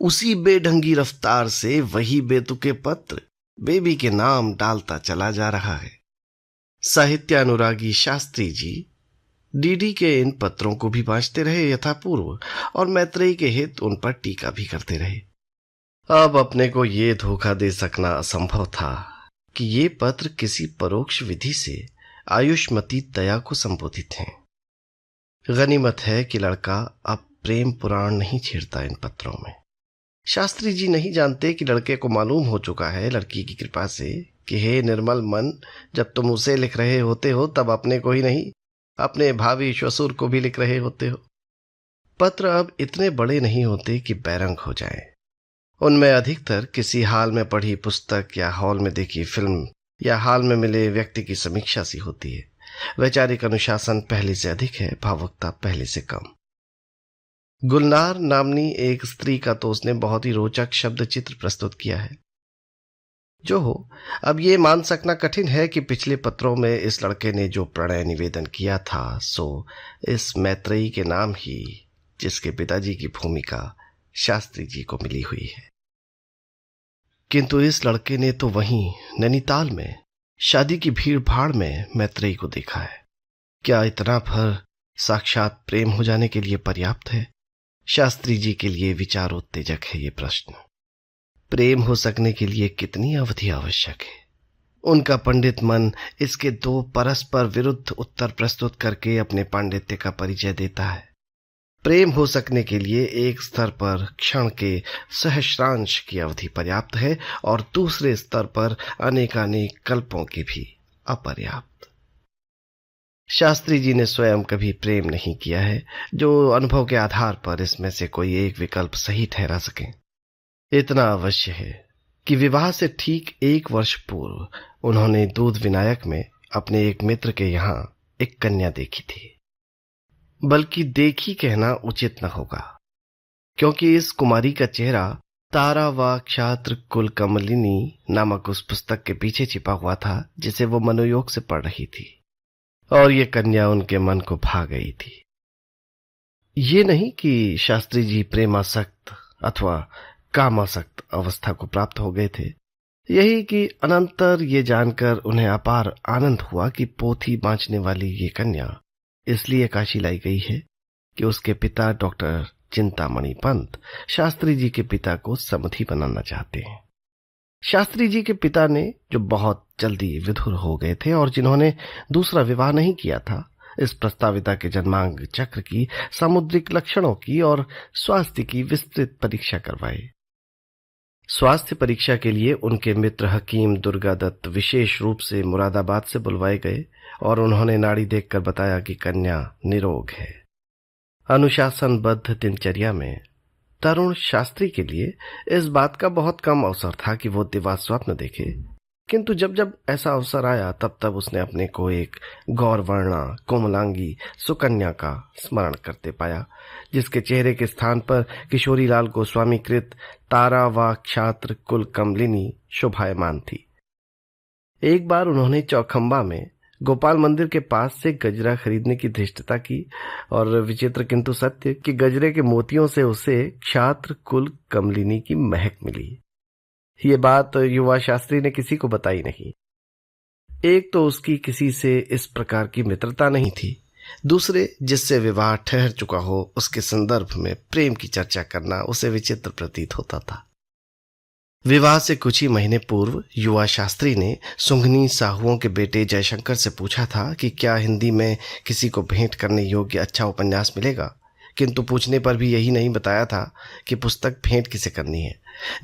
उसी बेढंगी रफ्तार से वही बेतुके पत्र बेबी के नाम डालता चला जा रहा है। साहित्य अनुरागी शास्त्री जी डीडी के इन पत्रों को भी बांचते रहे यथापूर्व और मैत्रेयी के हित उन पर टीका भी करते रहे। अब अपने को ये धोखा दे सकना असंभव था कि ये पत्र किसी परोक्ष विधि से आयुष्मती दया को संबोधित हैं। गनीमत है कि लड़का अब प्रेम पुराण नहीं छेड़ता इन पत्रों में। शास्त्री जी नहीं जानते कि लड़के को मालूम हो चुका है लड़की की कृपा से कि हे निर्मल मन, जब तुम उसे लिख रहे होते हो तब अपने को ही नहीं अपने भावी श्वशुर को भी लिख रहे होते हो। पत्र अब इतने बड़े नहीं होते कि बैरंग हो जाएं। उनमें अधिकतर किसी हाल में पढ़ी पुस्तक या हॉल में देखी फिल्म या हाल में मिले व्यक्ति की समीक्षा सी होती है। वैचारिक अनुशासन पहले से अधिक है, भावुकता पहले से कम। गुलनार नामनी एक स्त्री का तो उसने बहुत ही रोचक शब्द चित्र प्रस्तुत किया है। जो हो, अब ये मान सकना कठिन है कि पिछले पत्रों में इस लड़के ने जो प्रणय निवेदन किया था सो इस मैत्रेयी के नाम ही, जिसके पिताजी की भूमिका शास्त्री जी को मिली हुई है। किंतु इस लड़के ने तो वहीं नैनीताल में शादी की भीड़ भाड़ में मैत्रेयी को देखा है। क्या इतना भर साक्षात प्रेम हो जाने के लिए पर्याप्त है? शास्त्री जी के लिए विचारोत्तेजक है ये प्रश्न। प्रेम हो सकने के लिए कितनी अवधि आवश्यक है? उनका पंडित मन इसके दो परस्पर विरुद्ध उत्तर प्रस्तुत करके अपने पांडित्य का परिचय देता है। प्रेम हो सकने के लिए एक स्तर पर क्षण के सहस्रांश की अवधि पर्याप्त है और दूसरे स्तर पर अनेकानेक कल्पों की भी अपर्याप्त। शास्त्री जी ने स्वयं कभी प्रेम नहीं किया है जो अनुभव के आधार पर इसमें से कोई एक विकल्प सही ठहरा सके। इतना अवश्य है कि विवाह से ठीक 1 वर्ष पूर्व उन्होंने दूध विनायक में अपने एक मित्र के यहाँ एक कन्या देखी थी। बल्कि देखी कहना उचित न होगा, क्योंकि इस कुमारी का चेहरा तारा व क्षात्र कुल कमलिनी नामक उस पुस्तक के पीछे छिपा हुआ था जिसे वो मनोयोग से पढ़ रही थी, और ये कन्या उनके मन को भा गई थी। ये नहीं कि शास्त्री जी प्रेमासक्त अथवा कामासक्त अवस्था को प्राप्त हो गए थे, यही कि अनंतर ये जानकर उन्हें अपार आनंद हुआ कि पोथी बांचने वाली ये कन्या इसलिए काशी लाई गई है कि उसके पिता डॉक्टर चिंतामणि पंत शास्त्री जी के पिता को समधी बनाना चाहते हैं। शास्त्री जी के पिता ने, जो बहुत जल्दी विधुर हो गए थे और जिन्होंने दूसरा विवाह नहीं किया था, इस प्रस्ताविता के जन्मांग चक्र की, सामुद्रिक लक्षणों की और स्वास्थ्य की विस्तृत परीक्षा करवाई। स्वास्थ्य परीक्षा के लिए उनके मित्र हकीम दुर्गादत्त विशेष रूप से मुरादाबाद से बुलवाए गए और उन्होंने नाड़ी देखकर बताया कि कन्या निरोग है। अनुशासनबद्ध दिनचर्या में तरुण शास्त्री के लिए इस बात का बहुत कम अवसर था कि वो दिवा स्वप्न देखे, किंतु जब जब ऐसा अवसर आया तब तब उसने अपने को एक गौरवर्णा कोमलांगी सुकन्या का स्मरण करते पाया, जिसके चेहरे के स्थान पर किशोरीलाल गोस्वामी कृत तारा व क्षात्र कुल कमलिनी शोभायमान थी। एक बार उन्होंने चौखंबा में गोपाल मंदिर के पास से गजरा खरीदने की धृष्टता की और विचित्र किंतु सत्य कि गजरे के मोतियों से उसे क्षात्र कुल कमलिनी की महक मिली। ये बात युवा शास्त्री ने किसी को बताई नहीं। एक तो उसकी किसी से इस प्रकार की मित्रता नहीं थी, दूसरे जिससे विवाह ठहर चुका हो उसके संदर्भ में प्रेम की चर्चा करना उसे विचित्र प्रतीत होता था। विवाह से कुछ ही महीने पूर्व युवा शास्त्री ने सुंघनी साहुओं के बेटे जयशंकर से पूछा था कि क्या हिंदी में किसी को भेंट करने योग्य अच्छा उपन्यास मिलेगा, किंतु पूछने पर भी यही नहीं बताया था कि पुस्तक भेंट किसे करनी है।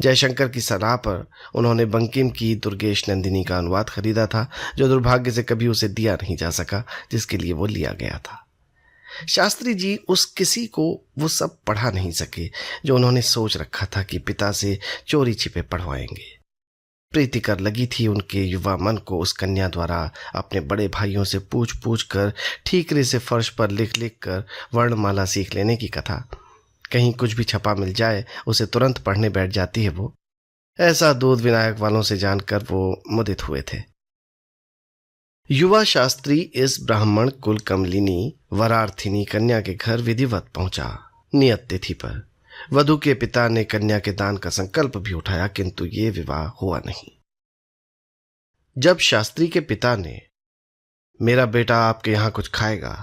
जयशंकर की सलाह पर उन्होंने बंकिम की दुर्गेश नंदिनी का अनुवाद खरीदा था, जो दुर्भाग्य से कभी उसे दिया नहीं जा सका, जिसके लिए वो लिया गया था। शास्त्री जी उस किसी को वो सब पढ़ा नहीं सके जो उन्होंने सोच रखा था कि पिता से चोरी छिपे पढ़वाएंगे। प्रीतिकर लगी थी उनके युवा मन को उस कन्या द्वारा अपने बड़े भाइयों से पूछ पूछ कर ठीकरे से फर्श पर लिख लिख कर वर्णमाला सीख लेने की कथा। कहीं कुछ भी छपा मिल जाए उसे तुरंत पढ़ने बैठ जाती है वो। ऐसा दूध विनायक वालों से जानकर वो मुदित हुए थे। युवा शास्त्री इस ब्राह्मण कुल कमलिनी वरार्थिनी कन्या के घर विधिवत पहुंचा नियत तिथि पर। वधु के पिता ने कन्या के दान का संकल्प भी उठाया, किंतु ये विवाह हुआ नहीं। जब शास्त्री के पिता ने मेरा बेटा आपके यहां कुछ खाएगा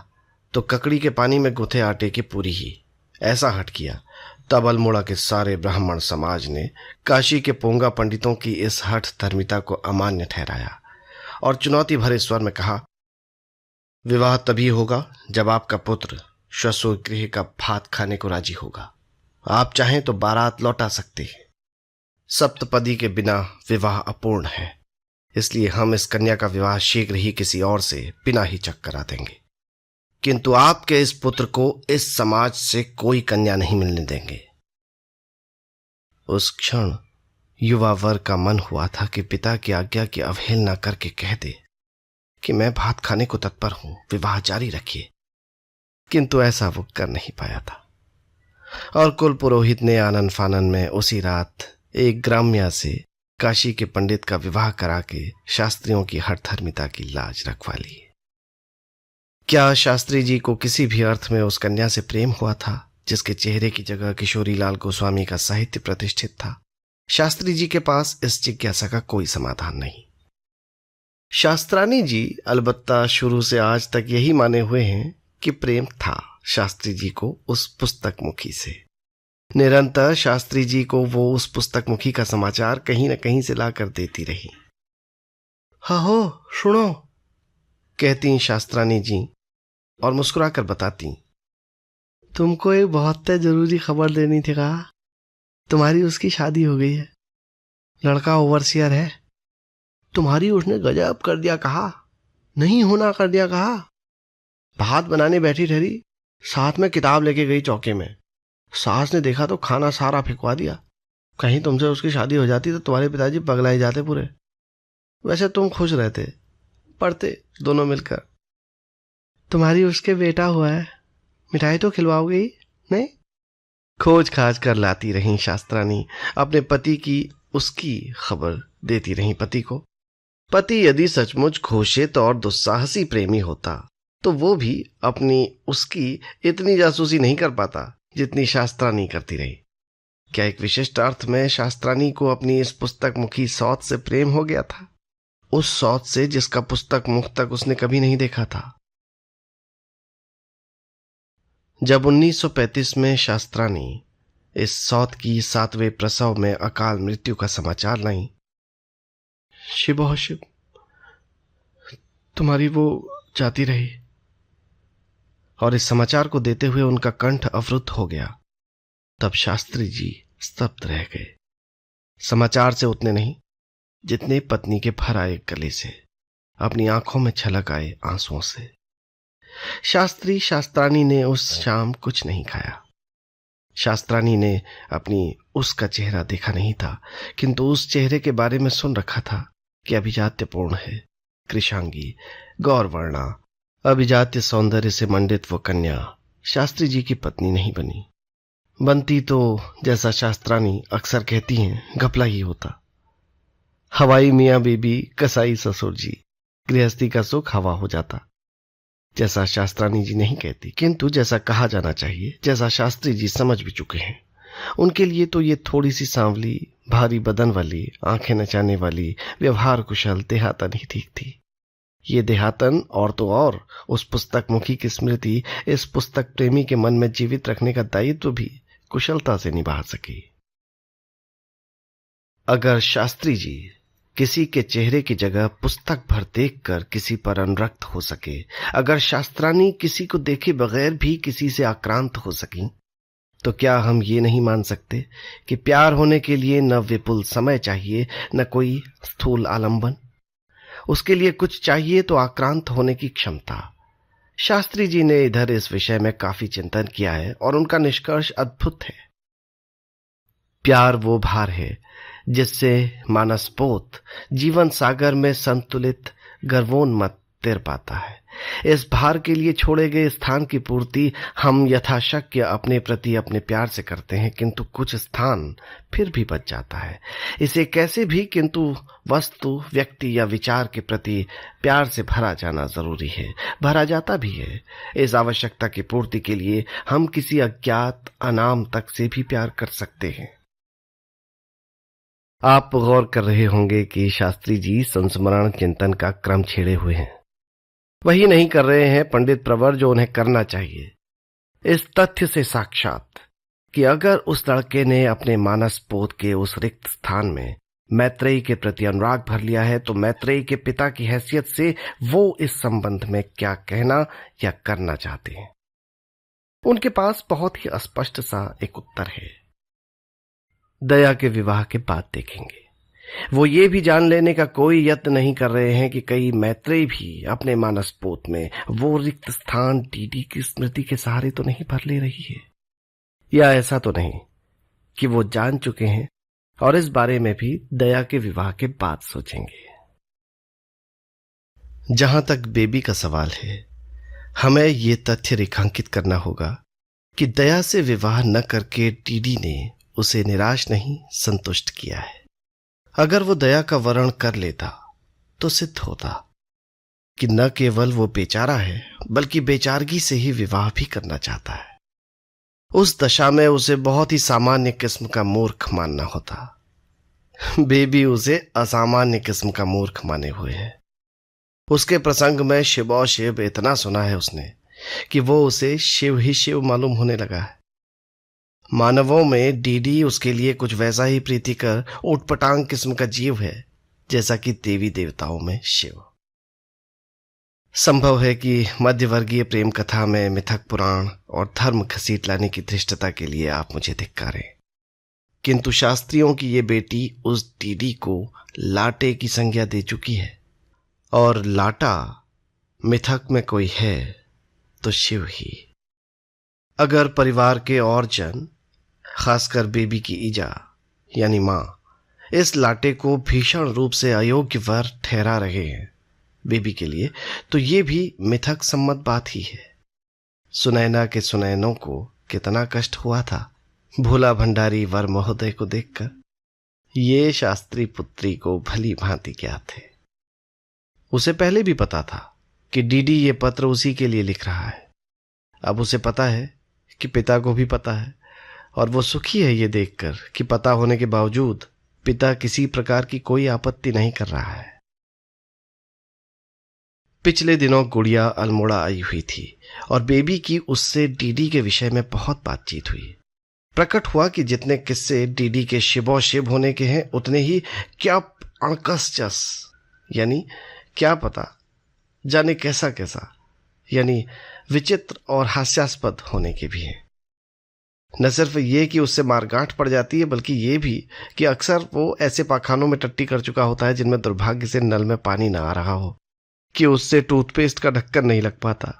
तो ककड़ी के पानी में गुथे आटे की पूरी ही ऐसा हट किया, तब अल्मोड़ा के सारे ब्राह्मण समाज ने काशी के पोंगा पंडितों की इस हठ धर्मिता को अमान्य ठहराया और चुनौती भरे स्वर में कहा, विवाह तभी होगा जब आपका पुत्र ससुर गृह का भात खाने को राजी होगा। आप चाहें तो बारात लौटा सकते हैं। सप्तपदी के बिना विवाह अपूर्ण है, इसलिए हम इस कन्या का विवाह शीघ्र ही किसी और से बिना हिचक करा देंगे, किंतु आपके इस पुत्र को इस समाज से कोई कन्या नहीं मिलने देंगे। उस क्षण युवा वर का मन हुआ था कि पिता की आज्ञा की अवहेलना करके कह दे कि मैं भात खाने को तत्पर हूं, विवाह जारी रखिए, किंतु ऐसा वो कर नहीं पाया था। और कुल पुरोहित ने आनन फानन में उसी रात एक ग्राम्या से काशी के पंडित का विवाह करा के शास्त्रियों की हठधर्मिता की लाज रखवा ली। क्या शास्त्री जी को किसी भी अर्थ में उस कन्या से प्रेम हुआ था जिसके चेहरे की जगह किशोरी लाल गोस्वामी का साहित्य प्रतिष्ठित था? शास्त्री जी के पास इस जिज्ञासा का कोई समाधान नहीं। शास्त्रानी जी अलबत्ता शुरू से आज तक यही माने हुए हैं कि प्रेम था शास्त्री जी को उस पुस्तक मुखी से। निरंतर शास्त्री जी को वो उस पुस्तक मुखी का समाचार कहीं न कहीं से लाकर देती रही। हाँ हो सुनो, कहती शास्त्रानी जी और मुस्कुराकर बताती, तुमको एक बहुत जरूरी खबर देनी थी। कहा तुम्हारी उसकी शादी हो गई है, लड़का ओवरसियर है। तुम्हारी उसने गजब कर दिया, कहा नहीं होना कर दिया। कहा भात बनाने बैठी ठहरी, साथ में किताब लेके गई चौके में। सास ने देखा तो खाना सारा फेंकवा दिया। कहीं तुमसे उसकी शादी हो जाती तो तुम्हारे पिताजी पगला ही जाते पूरे। वैसे तुम खुश रहते, पढ़ते दोनों मिलकर। तुम्हारी उसके बेटा हुआ है, मिठाई तो खिलवाओगे ही नहीं? खोज खाज कर लाती रही शास्त्रानी अपने पति की उसकी खबर देती रही पति को। पति यदि सचमुच घोषित और दुस्साहसी प्रेमी होता तो वो भी अपनी उसकी इतनी जासूसी नहीं कर पाता जितनी शास्त्रानी करती रही। क्या एक विशिष्ट अर्थ में शास्त्रानी को अपनी इस पुस्तक मुखी सौत से प्रेम हो गया था, उस सौत से जिसका पुस्तक मुख तक उसने कभी नहीं देखा था। जब 1935 में शास्त्रानी इस सौत की 7वें प्रसव में अकाल मृत्यु का समाचार लाई, शिव शिव तुम्हारी वो जाती रही, और इस समाचार को देते हुए उनका कंठ अवरुद्ध हो गया, तब शास्त्री जी स्तब्ध रह गए। समाचार से उतने नहीं जितने पत्नी के भर आए गले से, अपनी आंखों में छलक आए आंसुओं से। शास्त्री शास्त्रानी ने उस शाम कुछ नहीं खाया। शास्त्रानी ने अपनी उसका चेहरा देखा नहीं था, किंतु उस चेहरे के बारे में सुन रखा था कि अभिजात्यपूर्ण है, कृशांगी, गौरवर्णा, अभिजात्य सौंदर्य से मंडित वो कन्या शास्त्री जी की पत्नी नहीं बनी। बनती तो जैसा शास्त्रानी अक्सर कहती हैं घपला ही होता। हवाई मियाँ बीबी, कसाई ससुर जी, गृहस्थी का सुख हवा हो जाता, जैसा शास्त्रानी जी नहीं कहती, किंतु जैसा कहा जाना चाहिए, जैसा शास्त्री जी समझ भी चुके हैं। उनके लिए तो ये थोड़ी सी सांवली, भारी बदन वाली, आंखें नचाने वाली, व्यवहार कुशल देहातन ही ठीक थी। ये देहातन और तो और उस पुस्तक मुखी की स्मृति इस पुस्तक प्रेमी के मन में जीवित रखने का दायित्व भी कुशलता से निभा सकी। अगर शास्त्री जी किसी के चेहरे की जगह पुस्तक भर देखकर किसी पर अनुरक्त हो सके, अगर शास्त्रानी किसी को देखे बगैर भी किसी से आक्रांत हो सकी, तो क्या हम ये नहीं मान सकते कि प्यार होने के लिए न विपुल समय चाहिए, न कोई स्थूल आलंबन। उसके लिए कुछ चाहिए तो आक्रांत होने की क्षमता। शास्त्री जी ने इधर इस विषय में काफी चिंतन किया है और उनका निष्कर्ष अद्भुत है। प्यार वो भार है जिससे मानसपोत जीवन सागर में संतुलित गर्वोन्मत्त तैर पाता है। इस भार के लिए छोड़े गए स्थान की पूर्ति हम यथाशक्य अपने प्रति अपने प्यार से करते हैं, किंतु कुछ स्थान फिर भी बच जाता है। इसे कैसे भी किंतु वस्तु, व्यक्ति या विचार के प्रति प्यार से भरा जाना जरूरी है, भरा जाता भी है। इस आवश्यकता की पूर्ति के लिए हम किसी अज्ञात अनाम तक से भी प्यार कर सकते हैं। आप गौर कर रहे होंगे कि शास्त्री जी संस्मरण चिंतन का क्रम छेड़े हुए हैं। वही नहीं कर रहे हैं पंडित प्रवर जो उन्हें करना चाहिए। इस तथ्य से साक्षात कि अगर उस लड़के ने अपने मानसपोत के उस रिक्त स्थान में मैत्रेयी के प्रति अनुराग भर लिया है, तो मैत्रेयी के पिता की हैसियत से वो इस संबंध में क्या कहना या करना चाहते हैं। उनके पास बहुत ही स्पष्ट सा एक उत्तर है। दया के विवाह के बाद देखेंगे। वो ये भी जान लेने का कोई यत्न नहीं कर रहे हैं कि कई मैत्रेयी भी अपने मानसपोत में वो रिक्त स्थान डीडी की स्मृति के सहारे तो नहीं भर ले रही है, या ऐसा तो नहीं कि वो जान चुके हैं और इस बारे में भी दया के विवाह के बाद सोचेंगे। जहां तक बेबी का सवाल है, हमें ये तथ्य रेखांकित करना होगा कि दया से विवाह न करके डीडी ने उसे निराश नहीं संतुष्ट किया है। अगर वो दया का वर्ण कर लेता तो सिद्ध होता कि न केवल वो बेचारा है बल्कि बेचारगी से ही विवाह भी करना चाहता है। उस दशा में उसे बहुत ही सामान्य किस्म का मूर्ख मानना होता। बेबी उसे असामान्य किस्म का मूर्ख माने हुए है। उसके प्रसंग में शिव शिव इतना सुना है उसने कि वो उसे शिव ही शिव मालूम होने लगा है। मानवों में डीडी उसके लिए कुछ वैसा ही प्रीतिकर उटपटांग किस्म का जीव है जैसा कि देवी देवताओं में शिव। संभव है कि मध्यवर्गीय प्रेम कथा में मिथक पुराण और धर्म घसीट लाने की धृष्टता के लिए आप मुझे धिक्कारें, किंतु शास्त्रियों की ये बेटी उस डीडी को लाटे की संज्ञा दे चुकी है, और लाटा मिथक में कोई है तो शिव ही। अगर परिवार के और जन, खासकर बेबी की ईजा यानी मां, इस लाटे को भीषण रूप से अयोग्य वर ठहरा रहे हैं बेबी के लिए, तो ये भी मिथक सम्मत बात ही है। सुनैना के सुनैनों को कितना कष्ट हुआ था भोला भंडारी वर महोदय को देखकर। ये शास्त्री पुत्री को भली भांति ज्ञात है। उसे पहले भी पता था कि डीडी ये पत्र उसी के लिए लिख रहा है। अब उसे पता है कि पिता को भी पता है, और वो सुखी है ये देखकर कि पता होने के बावजूद पिता किसी प्रकार की कोई आपत्ति नहीं कर रहा है। पिछले दिनों गुड़िया अल्मोड़ा आई हुई थी और बेबी की उससे डीडी के विषय में बहुत बातचीत हुई। प्रकट हुआ कि जितने किस्से डीडी के शिवो शिव होने के हैं, उतने ही क्या अणकसचस यानी क्या पता जाने कैसा कैसा यानी विचित्र और हास्यास्पद होने के भी हैं। न सिर्फ ये कि उससे मारगांठ पड़ जाती है, बल्कि ये भी कि अक्सर वो ऐसे पाखानों में टट्टी कर चुका होता है जिनमें दुर्भाग्य से नल में पानी ना आ रहा हो, कि उससे टूथपेस्ट का ढक्कन नहीं लग पाता,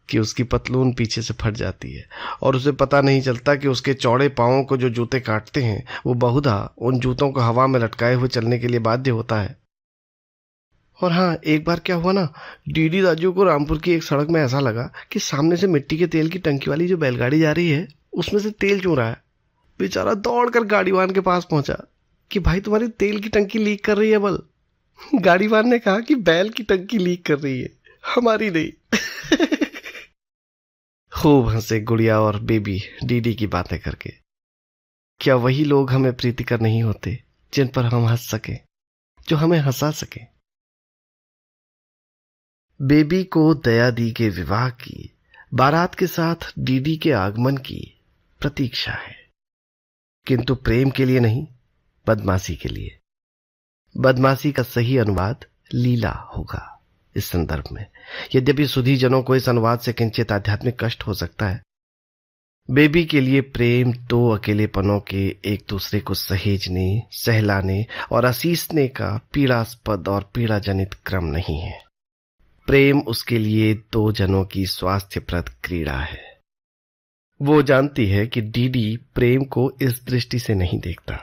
कि उसकी पतलून पीछे से फट जाती है और उसे पता नहीं चलता कि उसके चौड़े पांवों को जो जूते काटते हैं वो बहुधा उन जूतों को हवा में लटकाए हुए चलने के लिए बाध्य होता है। और हाँ, एक बार क्या हुआ ना, डीडी राजू को रामपुर की एक सड़क में ऐसा लगा कि सामने से मिट्टी के तेल की टंकी वाली जो बैलगाड़ी जा रही है उसमें से तेल चू रहा है। बेचारा दौड़कर गाड़ीवान के पास पहुंचा कि भाई तुम्हारी तेल की टंकी लीक कर रही है बल। गाड़ीवान ने कहा कि बैल की टंकी लीक कर रही है, हमारी नहीं। खूब हंसे गुड़िया और बेबी डीडी की बातें करके। क्या वही लोग हमें प्रीतिकर नहीं होते जिन पर हम हंस सके, जो हमें हंसा सके। बेबी को दया दी के विवाह की बारात के साथ डीडी के आगमन की प्रतीक्षा है, किंतु प्रेम के लिए नहीं, बदमाशी के लिए। बदमाशी का सही अनुवाद लीला होगा इस संदर्भ में, यद्यपि सुधी जनों को इस अनुवाद से किंचित आध्यात्मिक कष्ट हो सकता है। बेबी के लिए प्रेम दो अकेलेपनों के एक दूसरे को सहेजने, सहलाने और असीसने का पीड़ास्पद और पीड़ाजनित क्रम नहीं है। प्रेम उसके लिए दो जनों की स्वास्थ्यप्रद क्रीड़ा है। वो जानती है कि डीडी प्रेम को इस दृष्टि से नहीं देखता,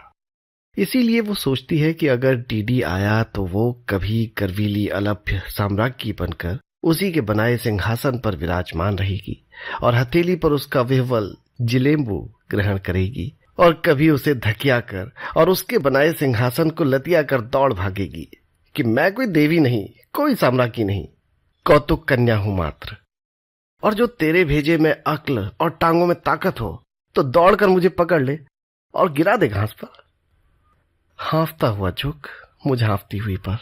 इसीलिए वो सोचती है कि अगर डीडी आया तो वो कभी गर्वीली अलभ्य साम्राज्ञी बनकर उसी के बनाए सिंहासन पर विराजमान रहेगी और हथेली पर उसका विह्वल जिलेम्बू ग्रहण करेगी, और कभी उसे धकिया कर और उसके बनाए सिंहासन को लतिया कर दौड़ भागेगी कि मैं कोई देवी नहीं, कोई साम्राज्ञी नहीं, कौतुक कन्या हूं मात्र, और जो तेरे भेजे में अक्ल और टांगों में ताकत हो तो दौड़कर मुझे पकड़ ले और गिरा दे घास पर। हाँफता हुआ झुक मुझाफती हुई पर।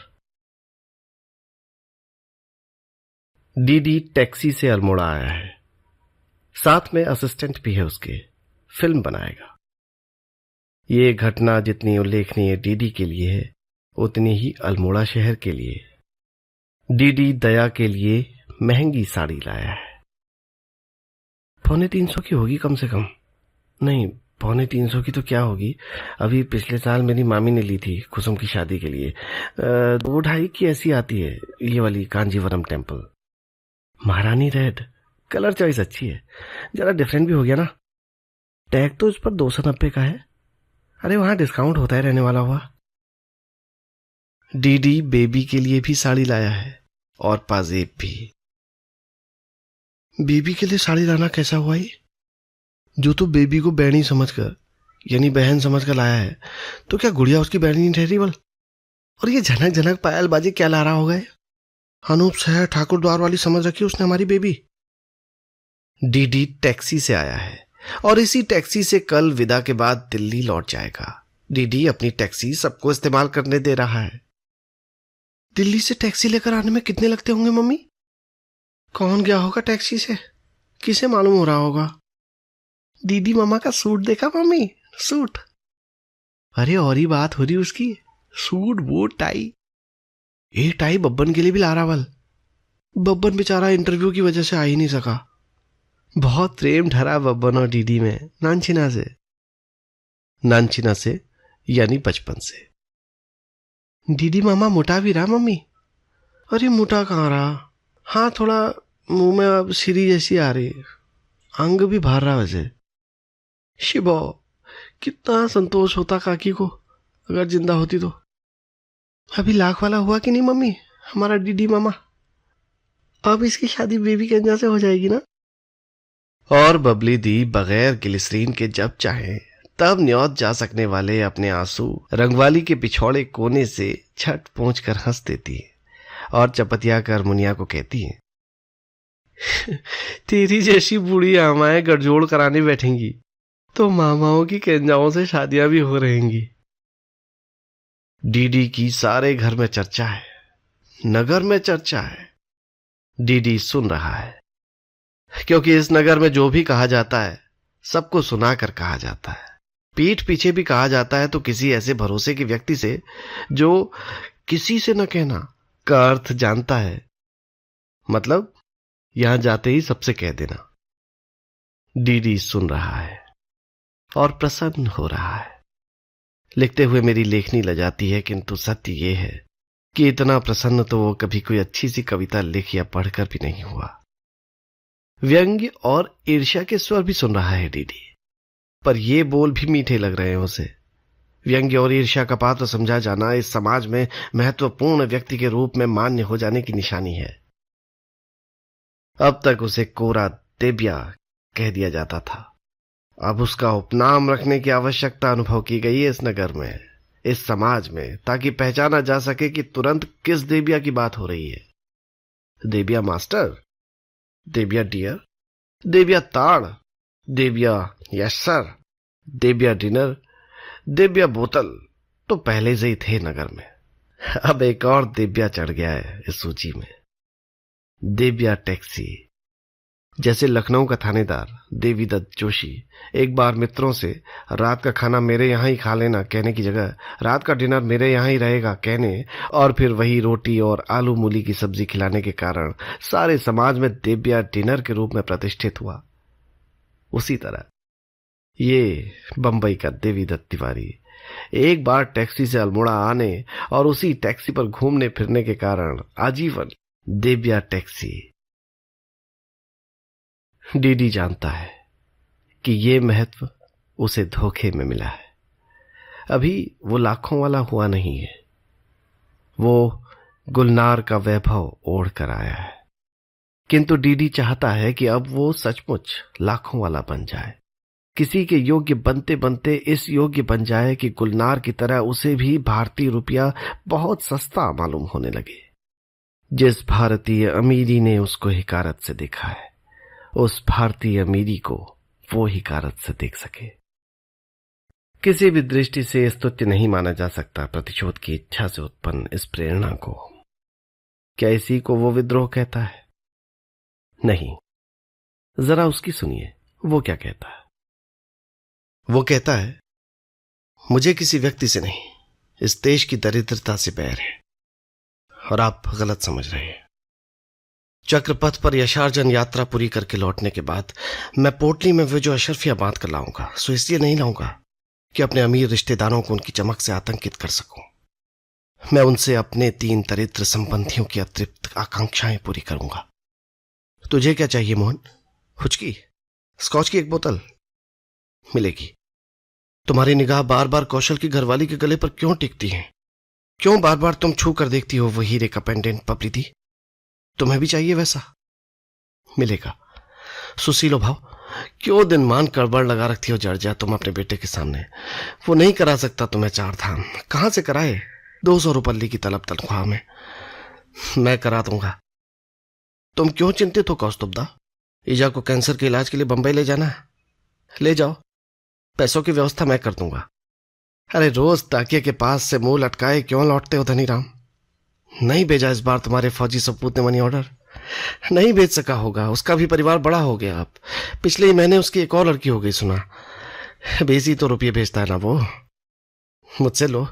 डीडी टैक्सी से अल्मोड़ा आया है, साथ में असिस्टेंट भी है उसके, फिल्म बनाएगा। ये घटना जितनी उल्लेखनीय डीडी के लिए है उतनी ही अल्मोड़ा शहर के लिए। डीडी दया के लिए महंगी साड़ी लाया है, 350 की होगी कम से कम। नहीं, 350 की तो क्या होगी, अभी पिछले साल मेरी मामी ने ली थी कुसुम की शादी के लिए। 2-2.5 की ऐसी आती है ये वाली कांजीवरम टेम्पल। महारानी रेड, कलर चॉइस अच्छी है, जरा डिफरेंट भी हो गया ना। टैग तो इस पर 290 का है। अरे वहां डिस्काउंट होता है रहने वाला हुआ। डीडी बेबी के लिए भी साड़ी लाया है और पाजेब भी। बेबी के लिए साड़ी लाना कैसा हुआ ये? जो तो बेबी को बहनी समझकर यानी बहन समझकर लाया है, तो क्या गुड़िया उसकी बहन नहीं ठहरी बल? और ये झनक झनक पायल बाजी क्या ला रहा होगा? अनूप शहर ठाकुर द्वार वाली समझ रखी उसने हमारी बेबी। डीडी टैक्सी से आया है और इसी टैक्सी से कल विदा के बाद दिल्ली लौट जाएगा। डीडी अपनी टैक्सी सबको इस्तेमाल करने दे रहा है। दिल्ली से टैक्सी लेकर आने में कितने लगते होंगे मम्मी? कौन गया होगा टैक्सी से, किसे मालूम हो रहा होगा? दीदी मामा का सूट देखा मम्मी? सूट, अरे और ही बात हो रही उसकी, सूट बूट टाई। एक टाई बब्बन के लिए भी ला रहा बल। बब्बन बेचारा इंटरव्यू की वजह से आ ही नहीं सका। बहुत प्रेम ढरा बब्बन और डीडी में नानछिना से यानी बचपन से। डीडी मामा मोटा भी रहा मम्मी? अरे मोटा कहाँ रहा, हाँ थोड़ा मुंह में अब सिरी जैसी आ रही, अंग भी भार रहा वैसे। शिबो, कितना संतोष होता काकी को अगर जिंदा होती तो। अभी लाख वाला हुआ कि नहीं मम्मी हमारा डीडी मामा? अब इसकी शादी बेबी कंजा से हो जाएगी ना। और बबली दी बगैर ग्लिसरीन के जब चाहे तब न्योत जा सकने वाले अपने आंसू रंगवाली के पिछौड़े कोने से छट पहुंच कर हंस देती है और चपतिया कर मुनिया को कहती है, तेरी जैसी बूढ़ी आमाएं गठजोड़ कराने बैठेंगी तो मामाओं की कंजाओं से शादियां भी हो रहेंगी। डीडी की सारे घर में चर्चा है, नगर में चर्चा है। डीडी सुन रहा है, क्योंकि इस नगर में जो भी कहा जाता है सबको सुनाकर कहा जाता है। पीठ पीछे भी कहा जाता है तो किसी ऐसे भरोसे के व्यक्ति से जो किसी से न कहना का अर्थ जानता है, मतलब यहां जाते ही सबसे कह देना। डीडी सुन रहा है और प्रसन्न हो रहा है। लिखते हुए मेरी लेखनी लजाती है, किंतु सत्य ये है कि इतना प्रसन्न तो वो कभी कोई अच्छी सी कविता लिख या पढ़कर भी नहीं हुआ। व्यंग्य और ईर्ष्या के स्वर भी सुन रहा है डीडी, पर ये बोल भी मीठे लग रहे हैं उसे। व्यंग्य और ईर्ष्या का पात्र समझा जाना इस समाज में महत्वपूर्ण व्यक्ति के रूप में मान्य हो जाने की निशानी है। अब तक उसे कोरा देबिया कह दिया जाता था, अब उसका उपनाम रखने की आवश्यकता अनुभव की गई है इस नगर में, इस समाज में, ताकि पहचाना जा सके कि तुरंत किस देबिया की बात हो रही है। देबिया मास्टर, देबिया डियर, देबिया ताड़, देबिया यस सर, देबिया डिनर, देबिया बोतल तो पहले से ही थे नगर में। अब एक और देबिया चढ़ गया है इस सूची में, देबिया टैक्सी। जैसे लखनऊ का थानेदार देवीदत्त जोशी एक बार मित्रों से रात का खाना मेरे यहां ही खा लेना कहने की जगह रात का डिनर मेरे यहां ही रहेगा कहने और फिर वही रोटी और आलू मूली की सब्जी खिलाने के कारण सारे समाज में देबिया डिनर के रूप में प्रतिष्ठित हुआ, उसी तरह ये बंबई का देवीदत्त तिवारी एक बार टैक्सी से अल्मोड़ा आने और उसी टैक्सी पर घूमने फिरने के कारण आजीवन दिव्या टैक्सी। डीडी जानता है कि ये महत्व उसे धोखे में मिला है। अभी वो लाखों वाला हुआ नहीं है, वो गुलनार का वैभव ओढ़ कर आया है। किंतु डीडी चाहता है कि अब वो सचमुच लाखों वाला बन जाए, किसी के योग्य बनते बनते इस योग्य बन जाए कि गुलनार की तरह उसे भी भारतीय रुपया बहुत सस्ता मालूम होने लगे। जिस भारतीय अमीरी ने उसको हिकारत से देखा है, उस भारतीय अमीरी को वो हिकारत से देख सके। किसी भी दृष्टि से स्तुत्य नहीं माना जा सकता प्रतिशोध की इच्छा से उत्पन्न इस प्रेरणा को। क्या इसी को वो विद्रोह कहता है? नहीं, जरा उसकी सुनिए, वो क्या कहता है। वो कहता है, मुझे किसी व्यक्ति से नहीं, इस देश की दरिद्रता से बैर है। और आप गलत समझ रहे हैं। चक्रपथ पर यशार्जन यात्रा पूरी करके लौटने के बाद मैं पोटली में वे जो अशरफियां बांध कर लाऊंगा, सो इसलिए नहीं लाऊंगा कि अपने अमीर रिश्तेदारों को उनकी चमक से आतंकित कर सकूं। मैं उनसे अपने 3 दरिद्र संबंधियों की अतृप्त आकांक्षाएं पूरी करूंगा। तुझे क्या चाहिए मोहन? हुचकी? स्कॉच की 1 बोतल? मिलेगी। तुम्हारी निगाह बार बार कौशल की घरवाली के गले पर क्यों टिकती है? क्यों बार बार तुम छू कर देखती हो वो हीरे का पेंडेंट पपलीदी? तुम्हें भी चाहिए वैसा? मिलेगा। सुशीलो भाव, क्यों दिन मान कड़बड़ लगा रखती हो जर्जा तुम अपने बेटे के सामने? वो नहीं करा सकता तुम्हें 4 धाम। कहां से कराए? 200 रुपये की तनख्वाह में मैं करा दूंगा। तुम क्यों चिंतित हो कौस्तुभदा? ईजा को कैंसर के इलाज के लिए बंबई ले जाना है, ले जाओ, पैसों की व्यवस्था मैं कर दूंगा। अरे रोज ताकिया के पास से मुंह लटकाए क्यों लौटते हो धनीराम? नहीं भेजा इस बार तुम्हारे फौजी सपूत ने मनी ऑर्डर? नहीं भेज सका होगा, उसका भी परिवार बड़ा हो गया अब। पिछले ही महीने उसकी एक और लड़की हो गई सुना। बेसी तो रुपये भेजता है ना वो। मुझसे लो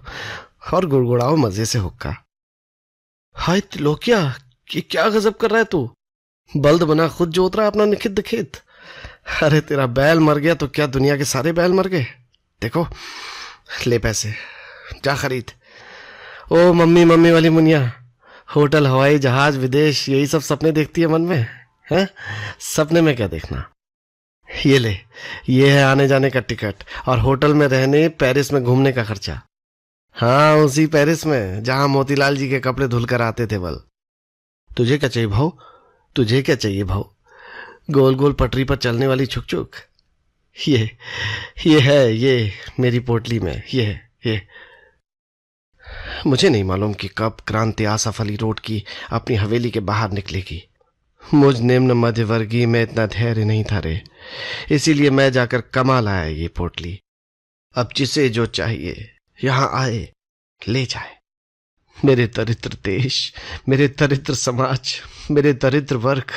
और गुड़गुड़ाओ मजे से हुक्का। हाय त्रिलोकिया, क्या गजब कर रहा है तू? बल्द बना खुद जोत रहा है अपना निखिद्ध खेत। अरे तेरा बैल मर गया तो क्या दुनिया के सारे बैल मर गए? देखो, ले पैसे, जा खरीद। ओ मम्मी मम्मी वाली मुनिया, होटल, हवाई जहाज, विदेश, यही सब सपने देखती है मन में, हैं? सपने में क्या देखना? ये ले, ये है आने जाने का टिकट और होटल में रहने, पेरिस में घूमने का खर्चा। हाँ, उसी पेरिस में जहां मोतीलाल जी के कपड़े धुलकर आते थे बल। तुझे क्या चाहिए भाऊ? तुझे क्या चाहिए भाऊ? गोल गोल पटरी पर चलने वाली छुक छुक? ये है, ये मेरी पोटली में ये है, ये। मुझे नहीं मालूम कि कब क्रांति आसफ अली रोड की अपनी हवेली के बाहर निकलेगी। मुझ निम्न मध्यवर्गीय में इतना धैर्य नहीं था रे, इसीलिए मैं जाकर कमा लाया ये पोटली। अब जिसे जो चाहिए यहां आए, ले जाए। मेरे दरिद्र देश, मेरे दरिद्र समाज, मेरे दरिद्र वर्ग,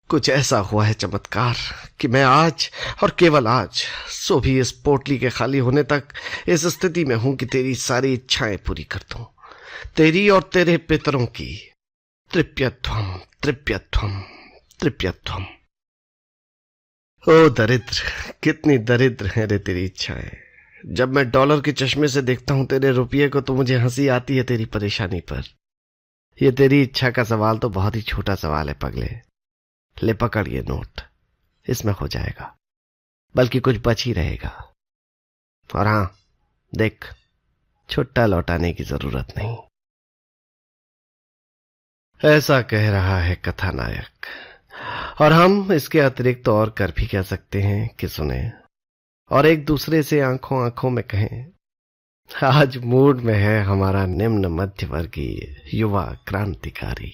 कुछ ऐसा हुआ है चमत्कार कि मैं आज और केवल आज, सो भी इस पोटली के खाली होने तक, इस स्थिति में हूं कि तेरी सारी इच्छाएं पूरी कर दूं, तेरी और तेरे पितरों की। तृप्यध्वम तृप्यध्वम तृप्यध्वम। ओ दरिद्र, कितनी दरिद्र है रे तेरी इच्छाएं। जब मैं डॉलर के चश्मे से देखता हूं तेरे रुपये को तो मुझे हंसी आती है तेरी परेशानी पर। यह तेरी इच्छा का सवाल तो बहुत ही छोटा सवाल है पगले। ले पकड़ ये नोट, इसमें हो जाएगा, बल्कि कुछ बच ही रहेगा। और हां देख, छुट्टा लौटाने की जरूरत नहीं। ऐसा कह रहा है कथानायक, और हम इसके अतिरिक्त तो और कर भी क्या सकते हैं कि सुने और एक दूसरे से आंखों आंखों में कहें। आज मूड में है हमारा निम्न मध्यवर्गीय युवा क्रांतिकारी।